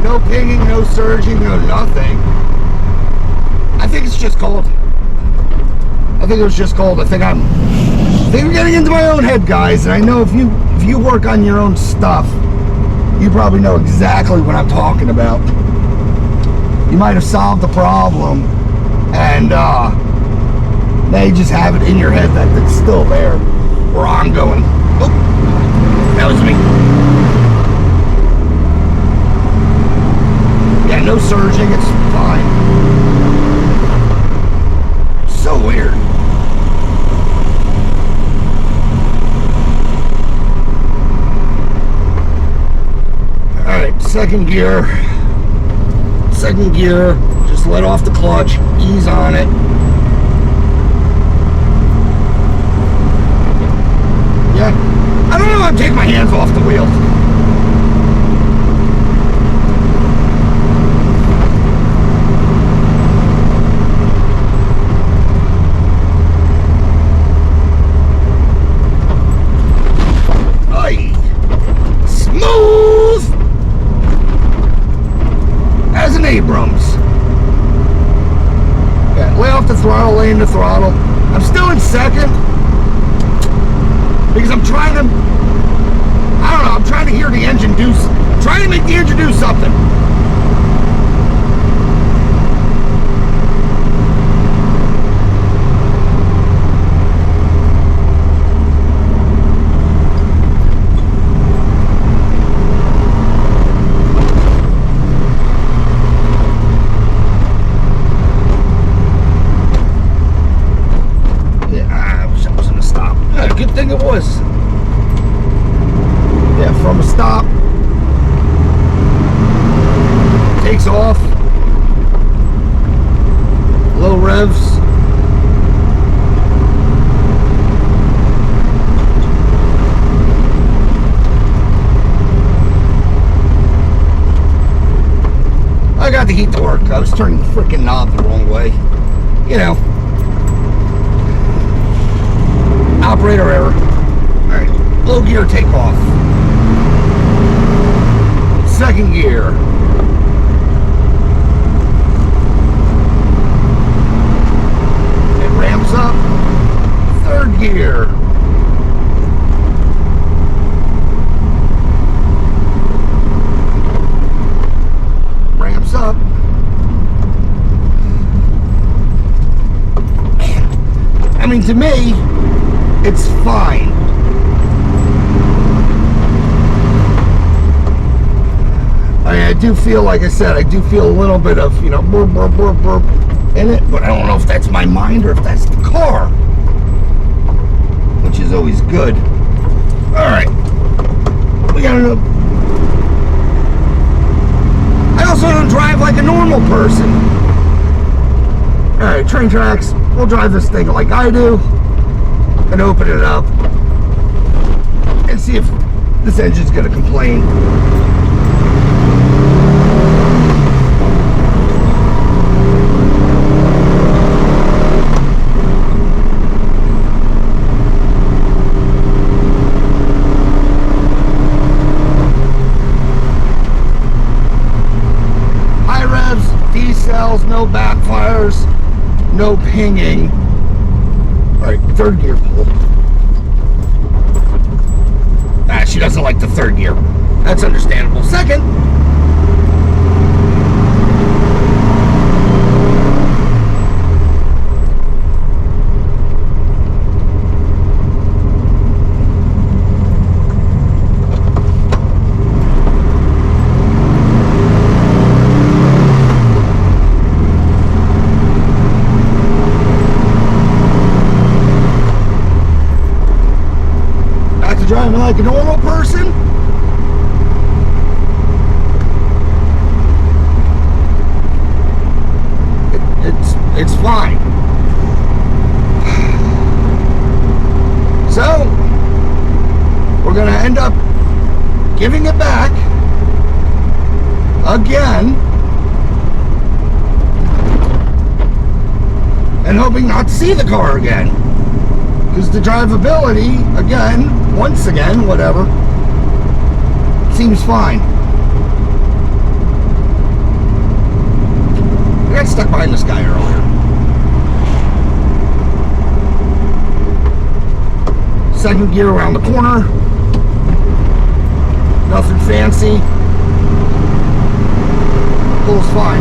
Speaker 1: No pinging, no surging, no nothing. I think it's just cold. I think it was just cold. I think I'm getting into my own head, guys. And I know if you work on your own stuff, you probably know exactly what I'm talking about. You might have solved the problem, and now you just have it in your head that it's still there or ongoing. Oh, that was me. Yeah, no surging. It's fine. So weird. Alright, second gear, just let off the clutch, ease on it. Yeah, I don't know, I'm taking my hands off the wheel. Abrams. Yeah, lay off the throttle, lay in the throttle. I'm still in second because I'm trying to, I don't know, I'm trying to hear the engine do, trying to make the engine do something. Good thing it was. Yeah, from a stop. Takes off. Low revs. I got the heat to work. I was turning the freaking knob the wrong way. You know. Operator error. Alright, low gear takeoff. Second gear. It ramps up. Third gear. Ramps up. I mean, to me, it's fine. I do feel, like I said, I do feel a little bit of, you know, burp, burp, burp, burp in it, but I don't know if that's my mind or if that's the car, which is always good. Alright. We got to. I also don't drive like a normal person. Alright, train tracks. We'll drive this thing like I do. And open it up and see if this engine's gonna complain. no pinging. All right, third gear pull. Ah, she doesn't like the third gear. That's understandable. Second. Driving like a normal person. It's fine. So we're gonna end up giving it back again and hoping not to see the car again. Because the drivability, again, once again, whatever, seems fine. I got stuck behind this guy earlier. Second gear around the corner. Nothing fancy. Pulls fine.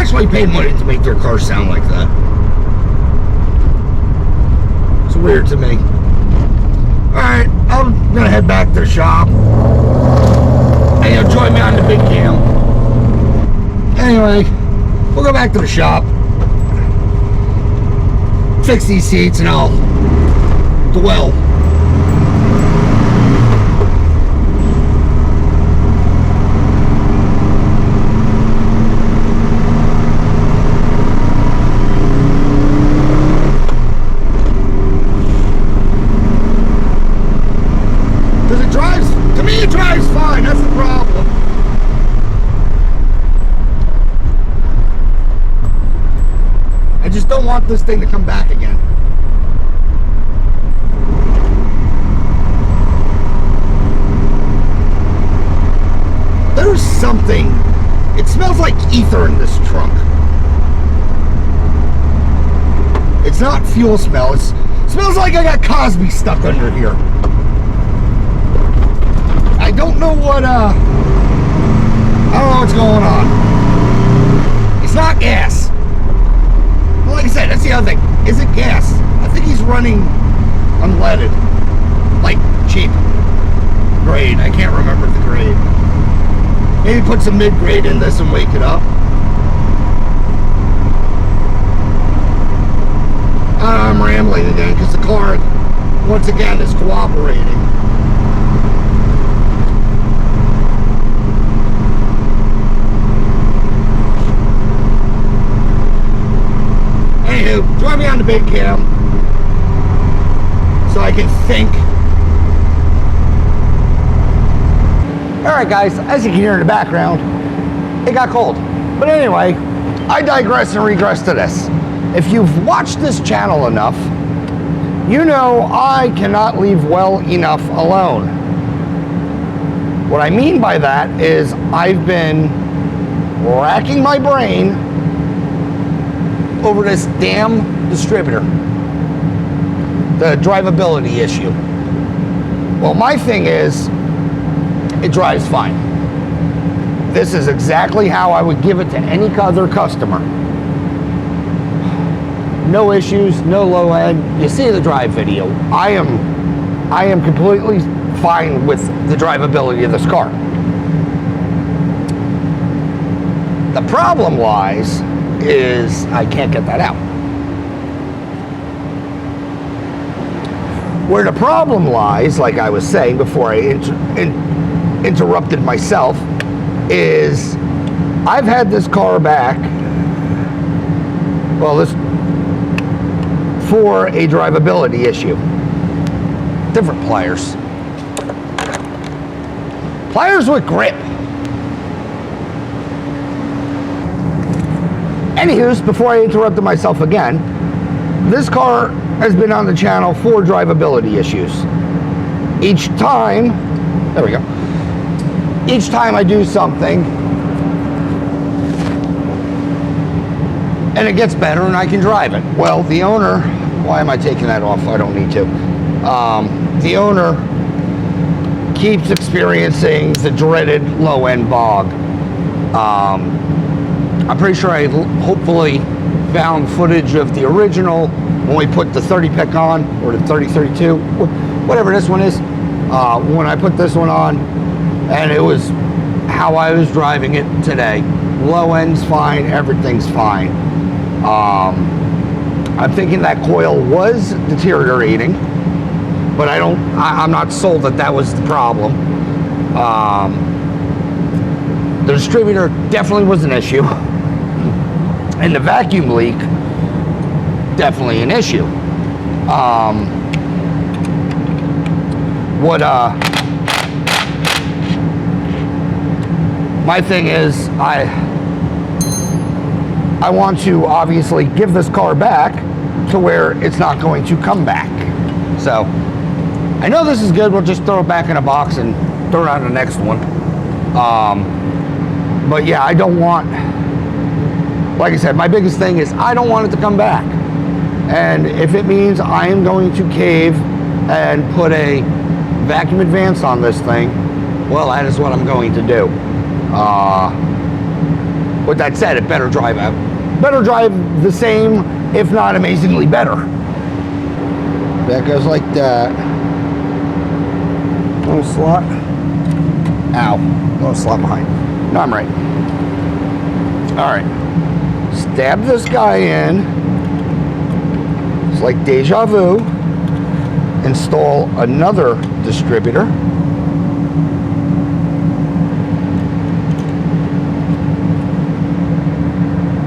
Speaker 1: Actually paid money to make their car sound like that. It's weird to me. Alright, I'm gonna head back to the shop. And you'll join me on the big cam. Anyway, we'll go back to the shop. Fix these seats and I'll dwell. It drives fine, that's the problem. I just don't want this thing to come back again. There's something. It smells like ether in this trunk. It's not fuel smell. It smells like I got Cosby stuck under here. I don't know what, I don't know what's going on. It's not gas. Well, like I said, that's the other thing. Is it gas? I think he's running unleaded. Like, cheap grade. I can't remember the grade. Maybe put some mid-grade in this and wake it up. I'm rambling again because the car, once again, is cooperating. Anywho, join me on the big cam so I can think. Alright guys, as you can hear in the background, it got cold. But anyway, I digress and regress to this. If you've watched this channel enough, you know I cannot leave well enough alone. What I mean by that is I've been racking my brain over this damn distributor, the drivability issue. Well, my thing is, it drives fine. This is exactly how I would give it to any other customer. No issues, no low end. You see the drive video. I am completely fine with the drivability of this car. The problem lies is I can't get that out. Where the problem lies, like I was saying before I interrupted myself, is I've had this car back, well, this for a drivability issue. Different pliers. Pliers with grip. Anywho, before I interrupted myself again, this car has been on the channel for drivability issues. Each time, there we go. Each time I do something, and it gets better and I can drive it. Well, the owner, why am I taking that off? I don't need to. The owner keeps experiencing the dreaded low-end bog. I'm pretty sure I hopefully found footage of the original when we put the 30 pick on, or the 3032, whatever this one is. When I put this one on, and it was how I was driving it today. Low end's fine, everything's fine. I'm thinking that coil was deteriorating, but I'm not sold that that was the problem. The distributor definitely was an issue. And the vacuum leak, definitely an issue. My thing is, I want to obviously give this car back to where it's not going to come back. So, I know this is good. We'll just throw it back in a box and throw it on the next one. But yeah, I don't want, like I said, my biggest thing is I don't want it to come back. And if it means I am going to cave and put a vacuum advance on this thing, well, that is what I'm going to do. With that said, it better drive the same, if not amazingly better. That goes like that. Little slot. Ow. Little slot behind. No, I'm right. All right. Stab this guy in. It's like deja vu. Install another distributor.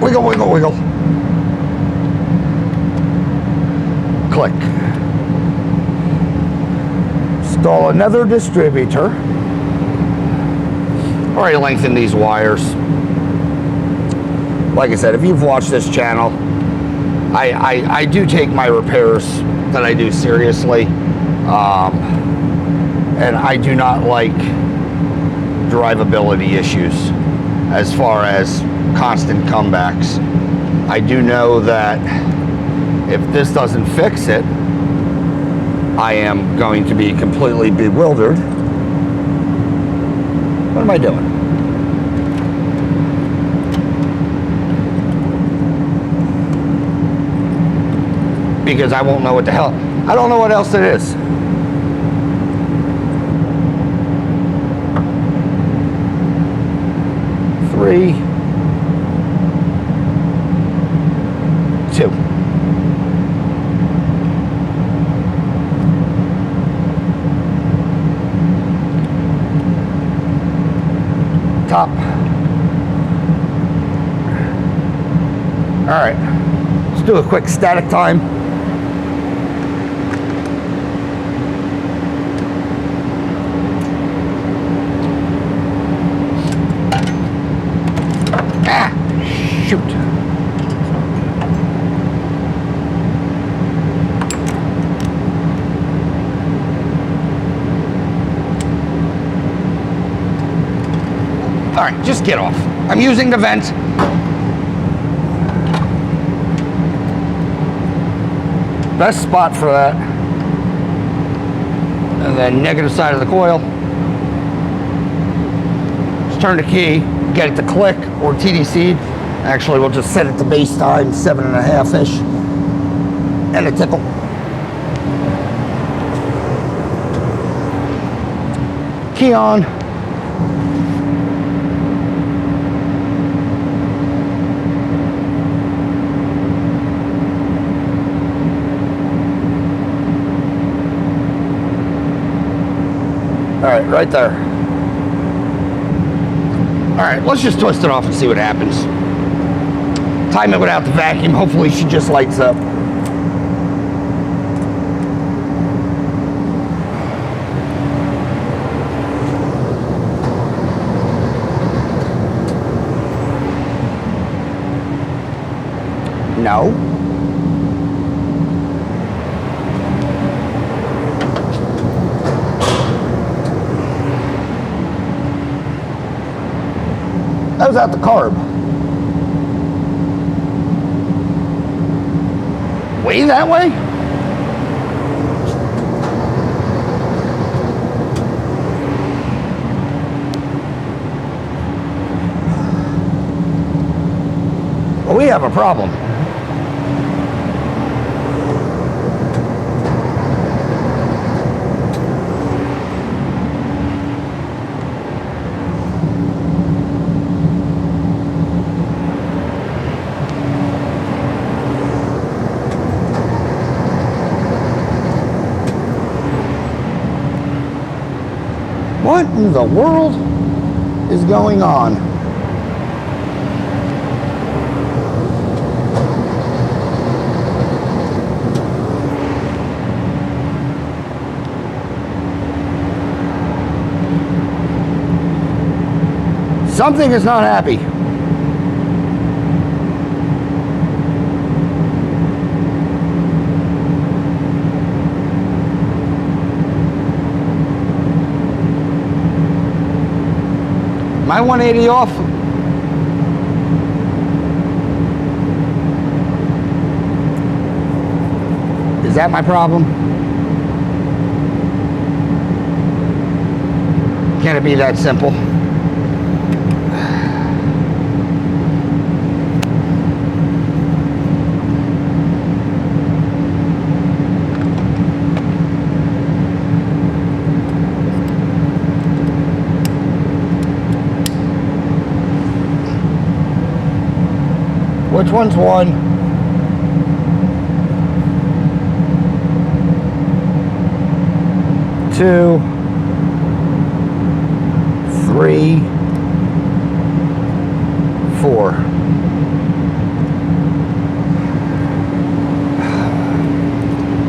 Speaker 1: Wiggle, wiggle, wiggle. Click. Install another distributor. All right, lengthen these wires. Like I said, if you've watched this channel, I do take my repairs that I do seriously. And I do not like drivability issues as far as constant comebacks. I do know that if this doesn't fix it, I am going to be completely bewildered. What am I doing? Because I won't know what the hell. I don't know what else it is. Three, two. Top. All right, let's do a quick static time. Shoot. All right, just get off. I'm using the vent. Best spot for that. And then negative side of the coil. Just turn the key, get it to click or TDC. Actually, we'll just set it to base time, 7.5-ish, and a tickle. Key on. All right, right there. All right, let's just twist it off and see what happens. Time it without the vacuum. Hopefully she just lights up. No. That was out the carb. Way that way? Well, we have a problem. What in the world is going on? Something is not happy. My 180 off. Is that my problem? Can it be that simple? Which one's one? Two, three, four.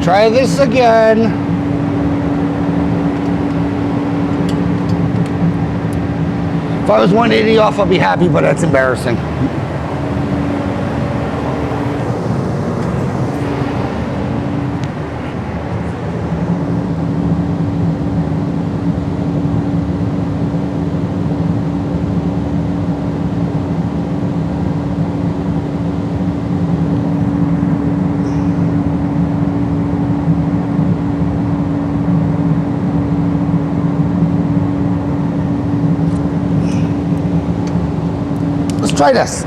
Speaker 1: Try this again. If I was 180 off, I'd be happy, but that's embarrassing. Try this.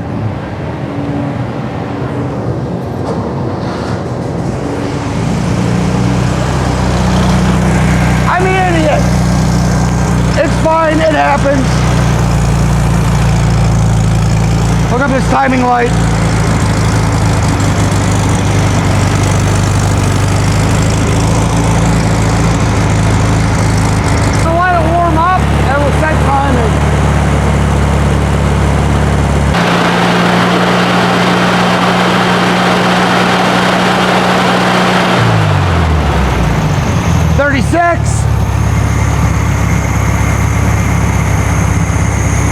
Speaker 1: I'm the idiot. It's fine, it happens. Hook up this timing light. So let it warm up and we'll set timing.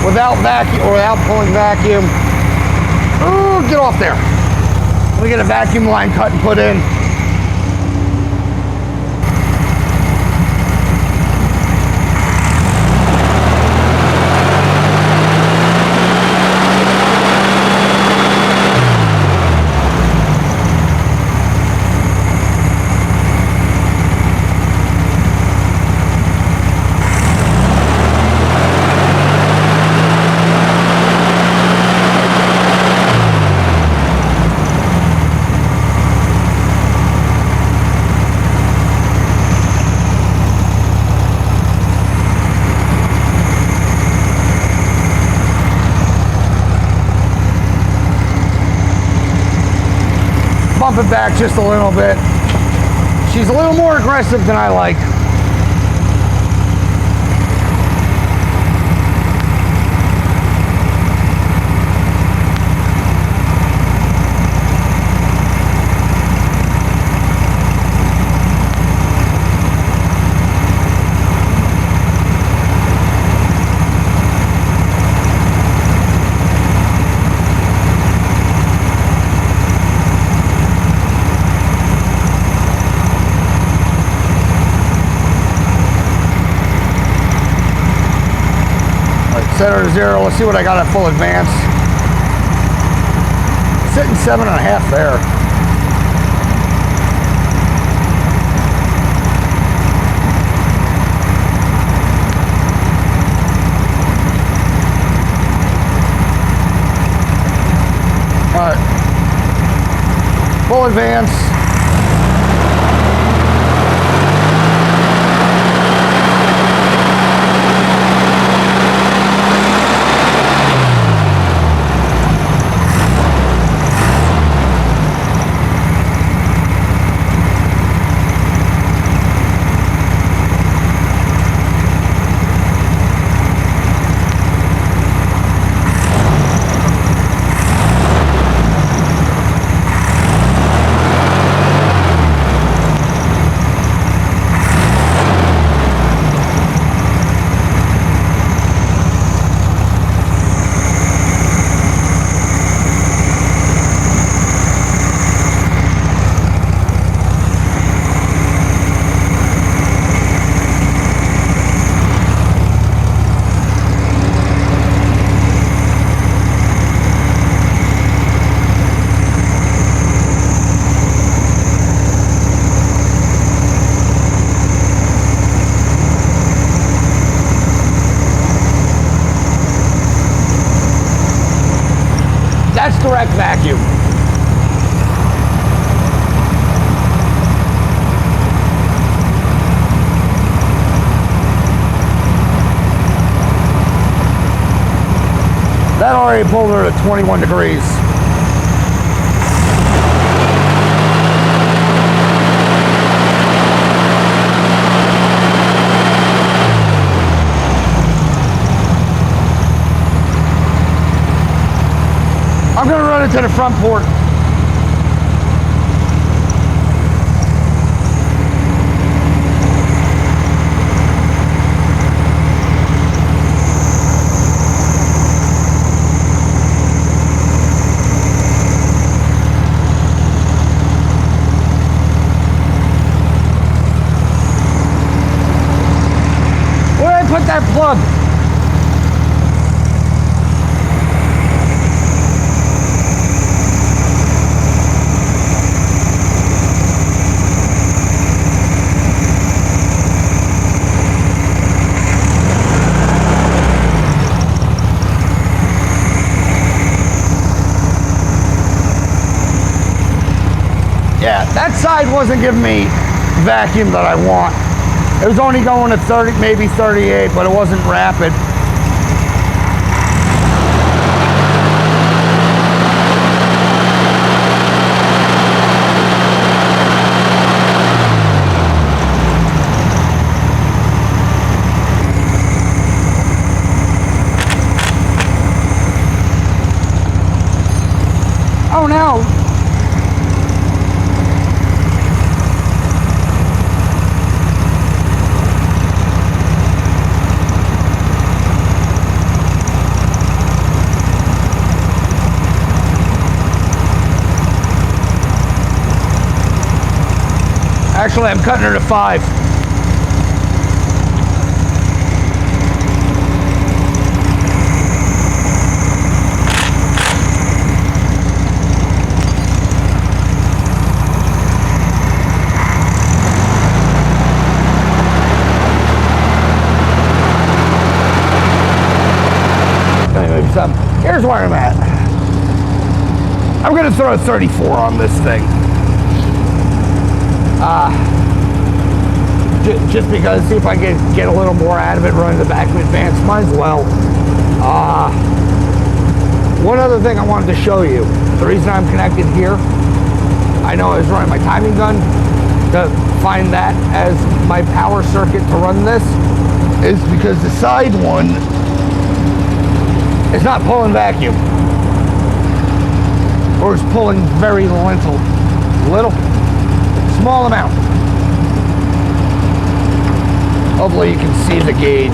Speaker 1: Without vacuum or without pulling vacuum. Ooh, get off there. Let me get a vacuum line cut and put in. Bump it back just a little bit. She's a little more aggressive than I like. Set her to 0. Let's see what I got at full advance. Sitting 7.5 there. All right. Full advance. That's direct vacuum. That already pulled her to 21 degrees. I'm going to run it to the front port. Where did I put that plug? Yeah, that side wasn't giving me vacuum that I want. It was only going to 30, maybe 38, but it wasn't rapid. Oh no. Actually, I'm cutting her to 5. Here's where I'm at. I'm going to throw a 34 on this thing. Just because, see if I can get a little more out of it running the vacuum advance. Might as well. One other thing I wanted to show you. The reason I'm connected here, I know I was running my timing gun to find that as my power circuit to run this, is because the side one is not pulling vacuum. Or it's pulling very little, small amount. Hopefully you can see the gauge.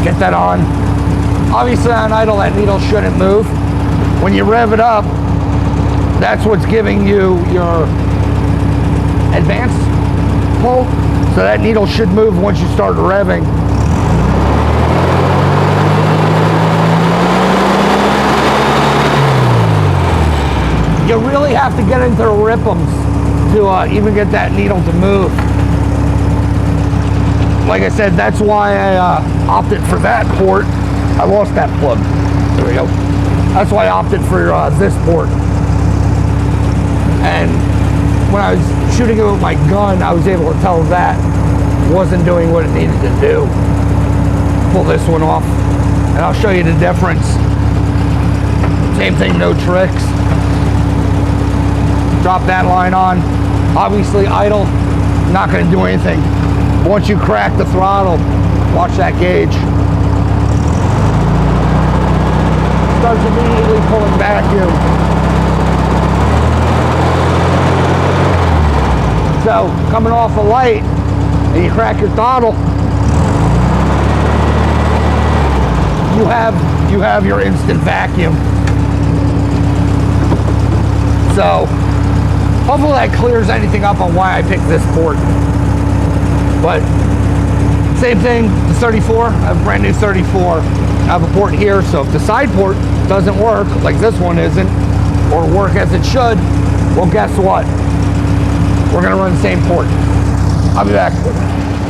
Speaker 1: Get that on. Obviously on idle, that needle shouldn't move. When you rev it up, that's what's giving you your advance pull. So that needle should move once you start revving. You really have to get into the rip'ems to even get that needle to move. Like I said, that's why I opted for that port. I lost that plug. There we go. That's why I opted for this port. And when I was shooting it with my gun, I was able to tell that wasn't doing what it needed to do. Pull this one off, and I'll show you the difference. Same thing, no tricks. Drop that line on. Obviously idle, not gonna do anything. Once you crack the throttle, watch that gauge. Starts immediately pulling vacuum. So coming off a light and you crack your throttle, you have your instant vacuum. So hopefully that clears anything up on why I picked this port. But same thing, the 34, I have a brand new 34. I have a port here, so if the side port doesn't work, like this one isn't, or work as it should, well, guess what? We're gonna run the same port. I'll be back.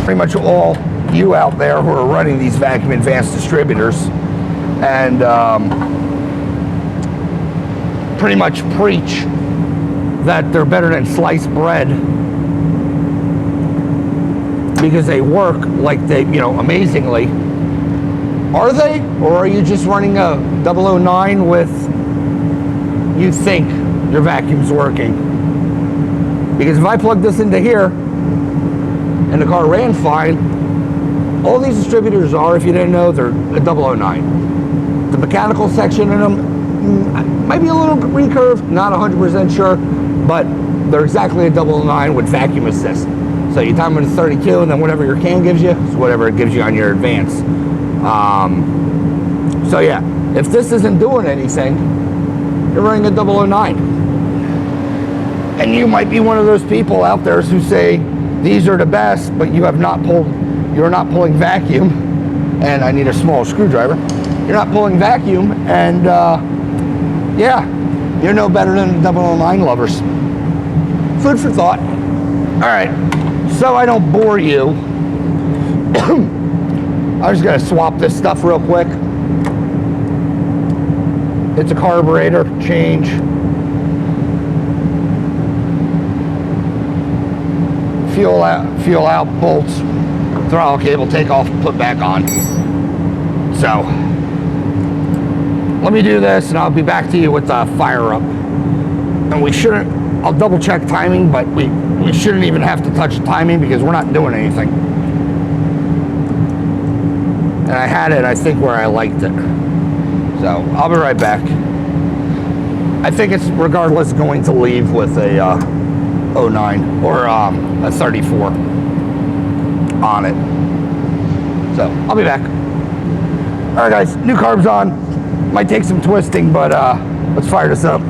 Speaker 1: Pretty much all you out there who are running these vacuum advanced distributors and pretty much preach that they're better than sliced bread because they work like they, amazingly. Are they? Or are you just running a 009 with, you think your vacuum's working? Because if I plug this into here and the car ran fine, all these distributors are, if you didn't know, they're a 009. The mechanical section in them might be a little recurved, not 100% sure, but they're exactly a 009 with vacuum assist. So you time it to 32, and then whatever your can gives you is whatever it gives you on your advance. So yeah, if this isn't doing anything, you're running a 009. And you might be one of those people out there who say these are the best, but you're not pulling vacuum, and I need a small screwdriver. You're not pulling vacuum, and yeah, you're no better than 009 lovers. Food for thought. All right, so I don't bore you, I'm just gonna swap this stuff real quick. It's a carburetor change. Fuel out bolts, throttle cable take off, put back on. So let me do this and I'll be back to you with the fire up. And we shouldn't, I'll double check timing, but we shouldn't even have to touch timing because we're not doing anything. And I had it, I think, where I liked it. So I'll be right back. I think it's regardless going to leave with a 09 or a 34 on it. So I'll be back. All right, guys, new carbs on. Might take some twisting, but let's fire this up.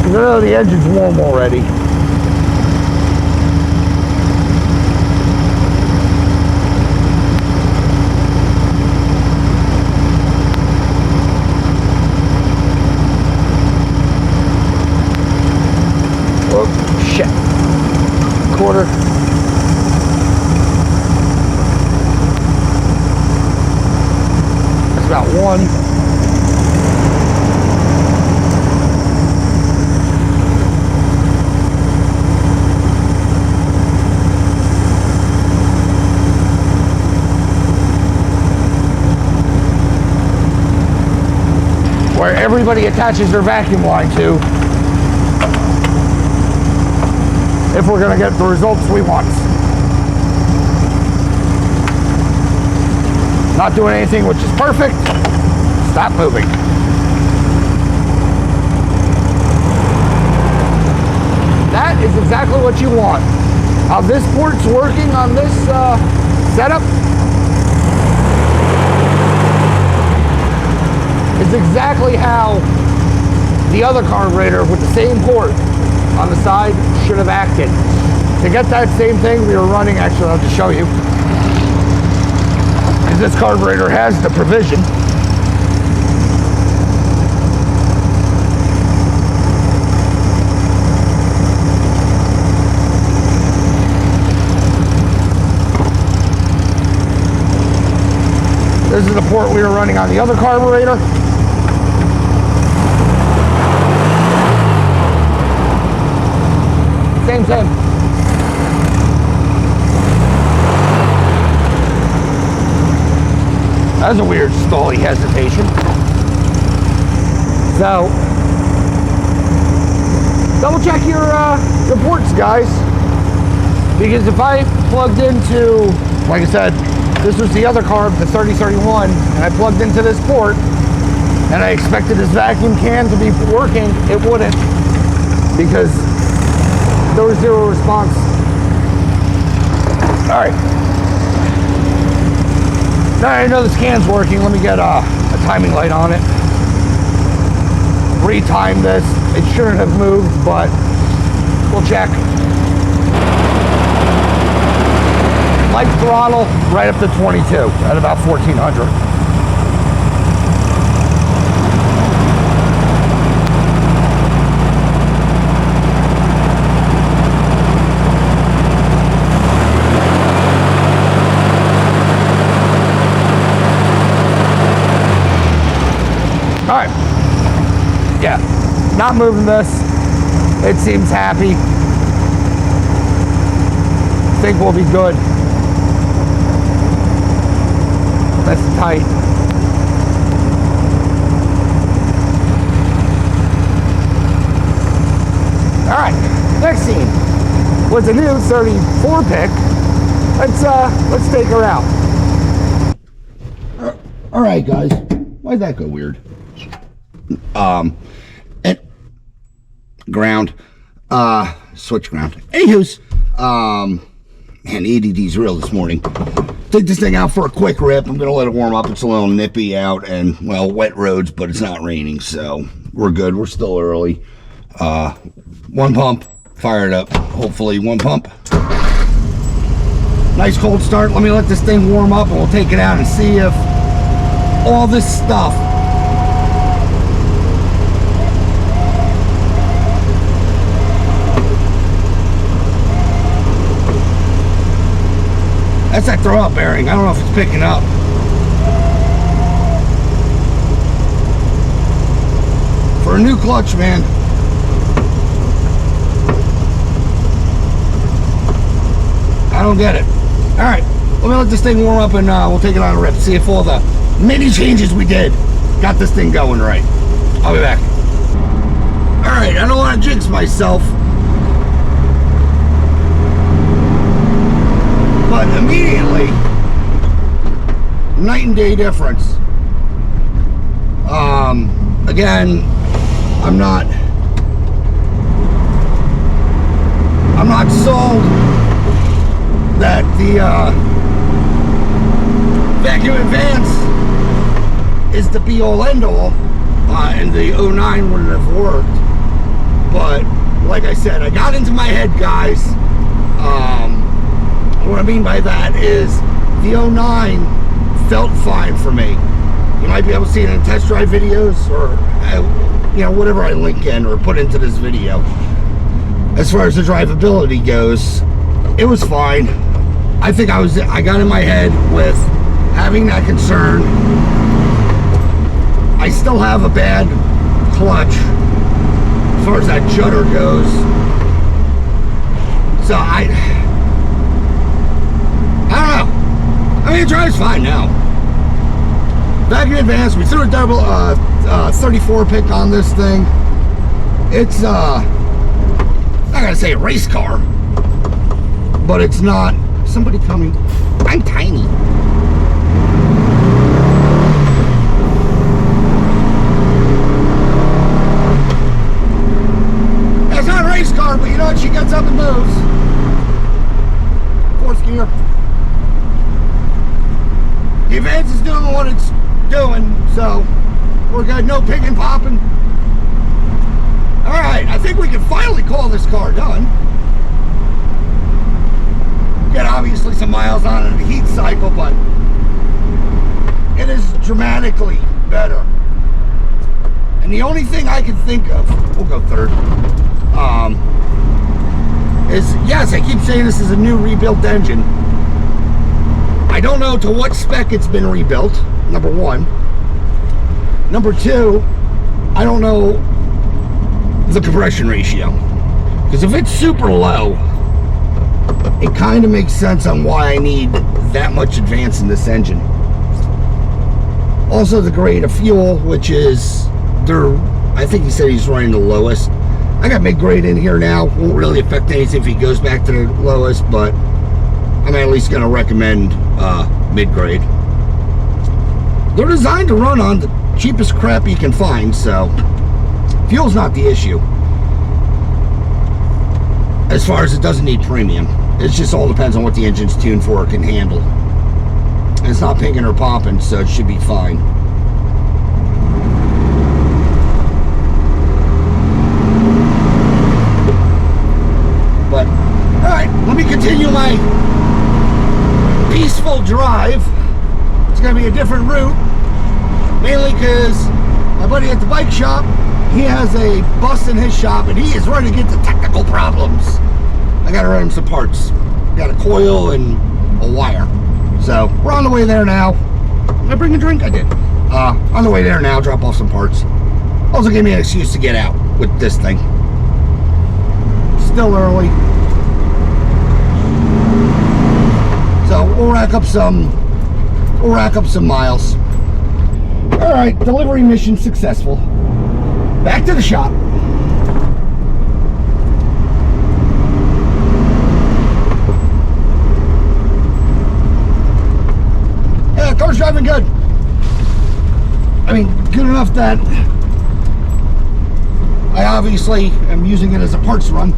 Speaker 1: I know the engine's warm already. Oh, shit. Quarter. That's about one. Where everybody attaches their vacuum line to if we're going to get the results we want. Not doing anything which is perfect. Stop moving. That is exactly what you want. How this port's working on this setup is exactly how the other carburetor with the same port on the side should have acted. To get that same thing we were running, actually I'll just show you, is this carburetor has the provision This is the port we were running on the other carburetor. Same thing. That's a weird stally hesitation. So, double check your ports, guys. Because if I plugged into, like I said, this was the other carb, the 3031, and I plugged into this port, and I expected this vacuum can to be working, it wouldn't, because there was zero response. All right. Now I know this can's working. Let me get a timing light on it. Retime this. It shouldn't have moved, but we'll check. Light throttle right up to 22 at about 1400. All right. Yeah, not moving this. It seems happy. Think we'll be good. That's tight. All right, next scene was a new 34 pick. Let's take her out. All right, guys. Why'd that go weird? And ground. Switch ground. Anywho's, man, ADD's real this morning. Take this thing out for a quick rip. I'm gonna let it warm up. It's a little nippy out and, well, wet roads, but it's not raining, so we're good. We're still early. One pump, fire it up. Hopefully one pump. Nice cold start. Let me let this thing warm up and we'll take it out and see if all this stuff that's that throw-up bearing. I don't know if it's picking up. For a new clutch, man. I don't get it. All right, let me let this thing warm up and we'll take it on a rip. See if all the many changes we did got this thing going right. I'll be back. All right, I don't want to jinx myself, but immediately, night and day difference. Again, I'm not sold that the vacuum advance is the be-all end-all, and the 09 wouldn't have worked. But like I said, I got into my head, guys. What I mean by that is the 09 felt fine for me. You might be able to see it in test drive videos or you know, whatever I link in or put into this video. As far as the drivability goes, it was fine. I think I got in my head with having that concern. I still have a bad clutch as far as that judder goes. So I don't know. I mean, it drives fine now. Vacuum advance, we threw a double 34 pick on this thing. It's I'm not gonna say a race car, but it's not. Somebody coming. I'm tiny. It's not a race car, but you know what? She gets up in the no pig and popping. Alright, I think we can finally call this car done. Got obviously some miles on it in the heat cycle, but it is dramatically better. And the only thing I can think of, we'll go third, is, yes, I keep saying this is a new rebuilt engine. I don't know to what spec it's been rebuilt, number one. Number two, I don't know the compression ratio. Because if it's super low, it kind of makes sense on why I need that much advance in this engine. Also the grade of fuel, which is, I think he said he's running the lowest. I got mid-grade in here now. Won't really affect anything if he goes back to the lowest, but I'm at least going to recommend mid-grade. They're designed to run on the cheapest crap you can find, so fuel's not the issue. As far as it doesn't need premium. It just all depends on what the engine's tuned for or can handle. And it's not pinging or popping, so it should be fine. But, alright, let me continue my peaceful drive. It's going to be a different route. Mainly because my buddy at the bike shop, he has a bust in his shop and he is running into technical problems. I got to run him some parts. Got a coil and a wire. So we're on the way there now. Did I bring a drink? I did. On the way there now, drop off some parts. Also gave me an excuse to get out with this thing. Still early. So we'll rack up some miles. Alright, delivery mission successful. Back to the shop. Yeah, car's driving good. I mean, good enough that I obviously am using it as a parts run.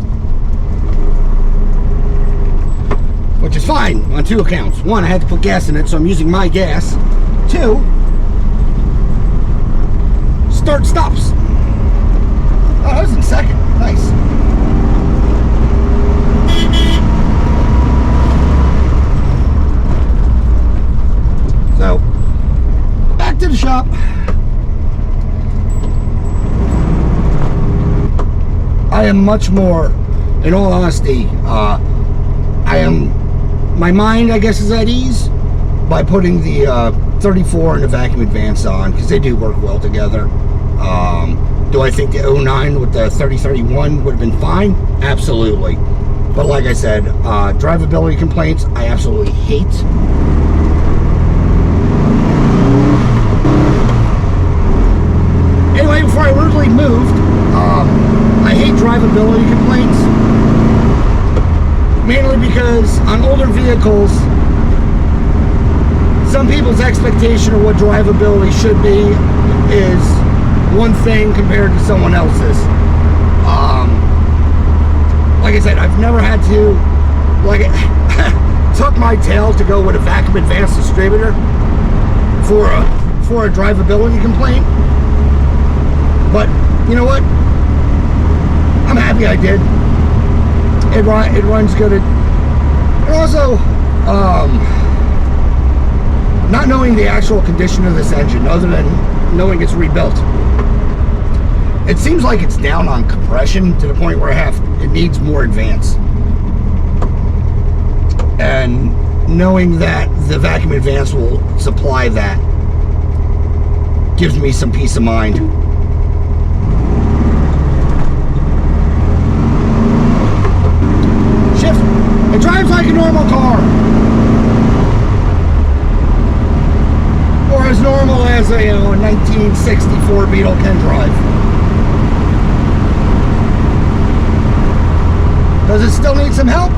Speaker 1: Which is fine on two accounts. One, I had to put gas in it, so I'm using my gas. Two, start stops. Oh, that was in second. Nice. So, back to the shop. I am much more, in all honesty, my mind, I guess, is at ease by putting the 34 and the vacuum advance on, because they do work well together. Do I think the 09 with the 3031 would have been fine? Absolutely. But like I said, drivability complaints, I absolutely hate. Anyway, before I rudely moved, I hate drivability complaints. Mainly because on older vehicles, some people's expectation of what drivability should be is one thing compared to someone else's. Like I said, I've never had to tuck my tail to go with a vacuum advanced distributor for a drivability complaint. But you know what? I'm happy I did. It runs good. And also, not knowing the actual condition of this engine, other than knowing it's rebuilt, it seems like it's down on compression to the point where it needs more advance. And knowing that the vacuum advance will supply that gives me some peace of mind. It drives like a normal car. Or as normal as a 1964 Beetle can drive. Does it still need some help?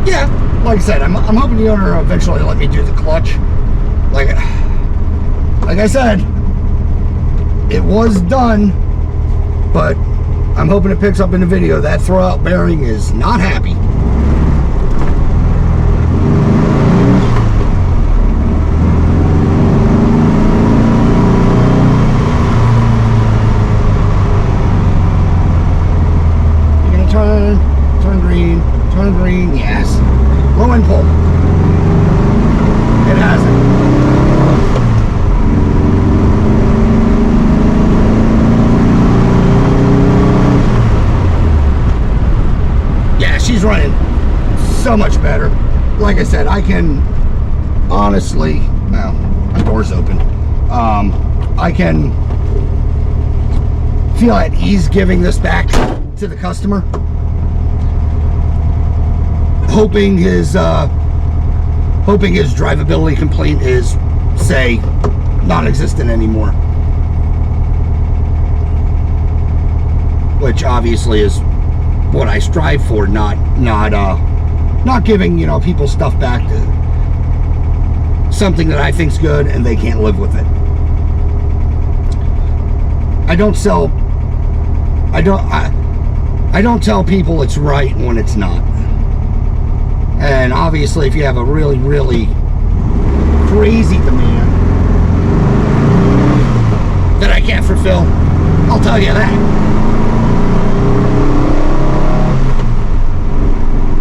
Speaker 1: Yeah. Like I said, I'm hoping the owner will eventually let me do the clutch. Like I said, it was done, but I'm hoping it picks up in the video. That throwout bearing is not happy. so much better. Like I said, I can honestly, well, my door's open. I can feel at ease giving this back to the customer, hoping his drivability complaint is, say, non-existent anymore, which obviously is what I strive for, not giving, you know, people stuff back to something that I think's good and they can't live with it. I don't tell people it's right when it's not. And obviously, if you have a really, really crazy demand that I can't fulfill, I'll tell you that.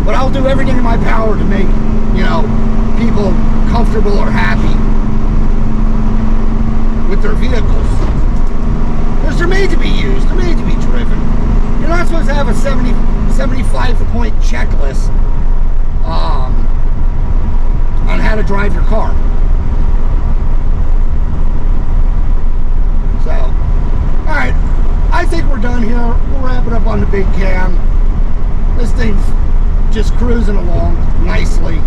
Speaker 1: But I'll do everything in my power to make, you know, people comfortable or happy with their vehicles. Because they're made to be used, they're made to be driven. You're not supposed to have a 75-point checklist on how to drive your car. So, alright, I think we're done here. We'll wrap it up on the big cam. This thing's just cruising along nicely.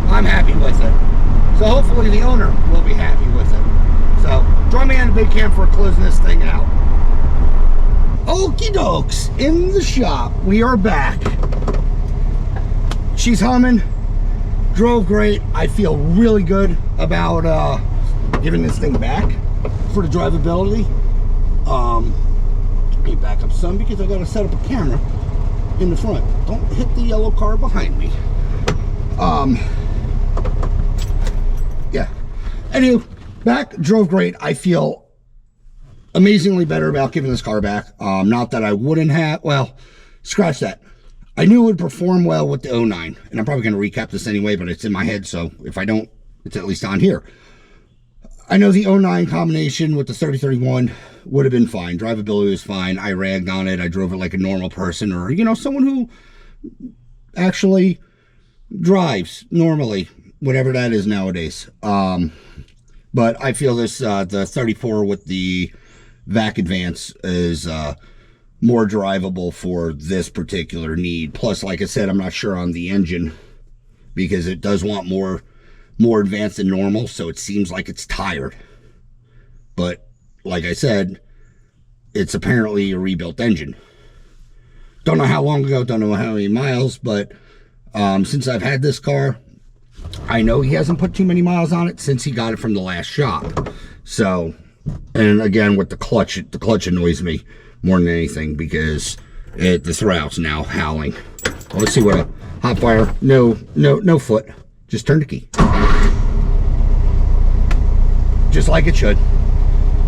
Speaker 1: I'm happy with it. So hopefully the owner will be happy with it. So join me on the big cam for closing this thing out. Okie dokes, in the shop, we are back. She's humming, drove great. I feel really good about giving this thing back for the drivability. Let me back up some because I gotta set up a camera in the front. Don't hit the yellow car behind me. Yeah. Anyway, back, drove great. I feel amazingly better about giving this car back. Not that I wouldn't have, well, scratch that. I knew it would perform well with the 09, and I'm probably going to recap this anyway, but it's in my head, so if I don't, it's at least on here. I know the 09 combination with the 3031 would have been fine. Drivability was fine. I ragged on it. I drove it like a normal person, or, you know, someone who actually drives normally, whatever that is nowadays. But I feel this, the 34 with the VAC Advance is more drivable for this particular need. Plus, like I said, I'm not sure on the engine because it does want more advanced than normal, so it seems like it's tired. But like I said, it's apparently a rebuilt engine. Don't know how long ago, don't know how many miles, but since I've had this car, I know he hasn't put too many miles on it since he got it from the last shop. So, and again, with the clutch annoys me more than anything because the throttle's now howling. Well, let's see what a hot fire, no foot, just turn the key. Just like it should.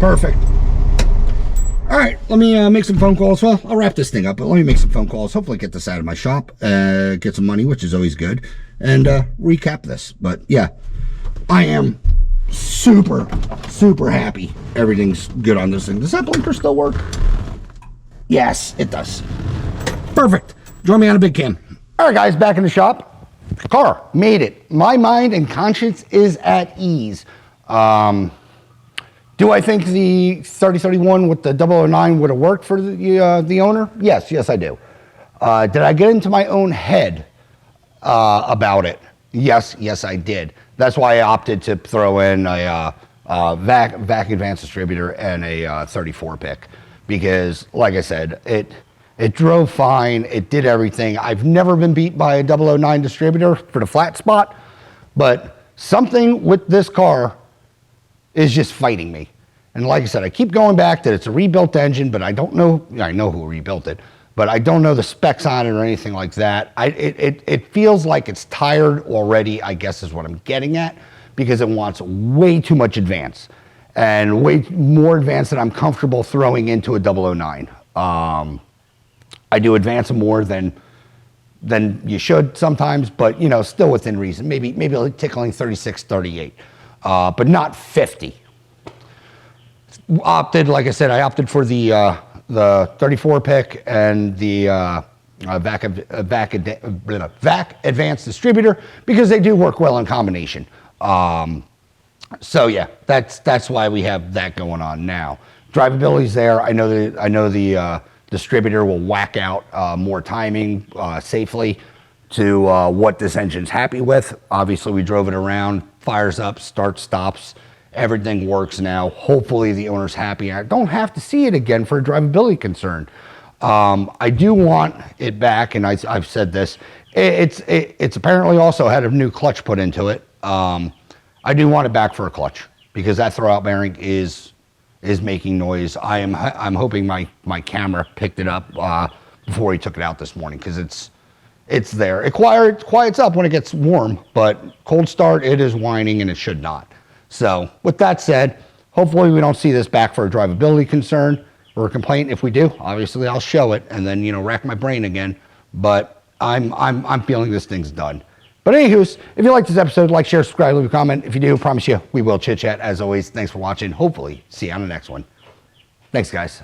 Speaker 1: Perfect. All right, let me make some phone calls. Well, I'll wrap this thing up, but let me make some phone calls. Hopefully get this out of my shop, get some money, which is always good, and recap this. But yeah, I am super happy. Everything's good on this thing. Does that blinker still work? Yes, it does. Perfect. Join me on a big cam. All right, guys, back in the shop. Car, made it. My mind and conscience is at ease. Do I think the 3031 with the 009 would have worked for the owner? Yes, I do. Did I get into my own head about it? Yes, I did. That's why I opted to throw in a VAC Advanced Distributor and a 34 pick. Because, like I said, it drove fine. It did everything. I've never been beat by a 009 Distributor for the flat spot. But something with this car is just fighting me. And like I said, I keep going back that it's a rebuilt engine, but I don't know, I know who rebuilt it, but I don't know the specs on it or anything like that. It feels like it's tired already, I guess is what I'm getting at, because it wants way too much advance and way more advance than I'm comfortable throwing into a 009. I do advance more than you should sometimes, but you know, still within reason. Maybe tickling 36, 38, but not 50. Like I said, I opted for the 34 pick and the vac advanced distributor, because they do work well in combination. So yeah, that's why we have that going on now. Drivability's there. I know the distributor will whack out more timing safely to what this engine's happy with. Obviously, we drove it around, fires up, starts, stops. Everything works now. Hopefully, the owner's happy. I don't have to see it again for a drivability concern. I do want it back, and I've said this. It's apparently also had a new clutch put into it. I do want it back for a clutch, because that throwout bearing is making noise. I'm hoping my camera picked it up before he took it out this morning, because it's there. It quiets up when it gets warm, but cold start, it is whining, and it should not. So with that said, hopefully we don't see this back for a drivability concern or a complaint. If we do, obviously I'll show it and then, rack my brain again. But I'm feeling this thing's done. But anywho's, if you like this episode, like, share, subscribe, leave a comment. If you do, promise you we will chit chat. As always, thanks for watching. Hopefully see you on the next one. Thanks, guys.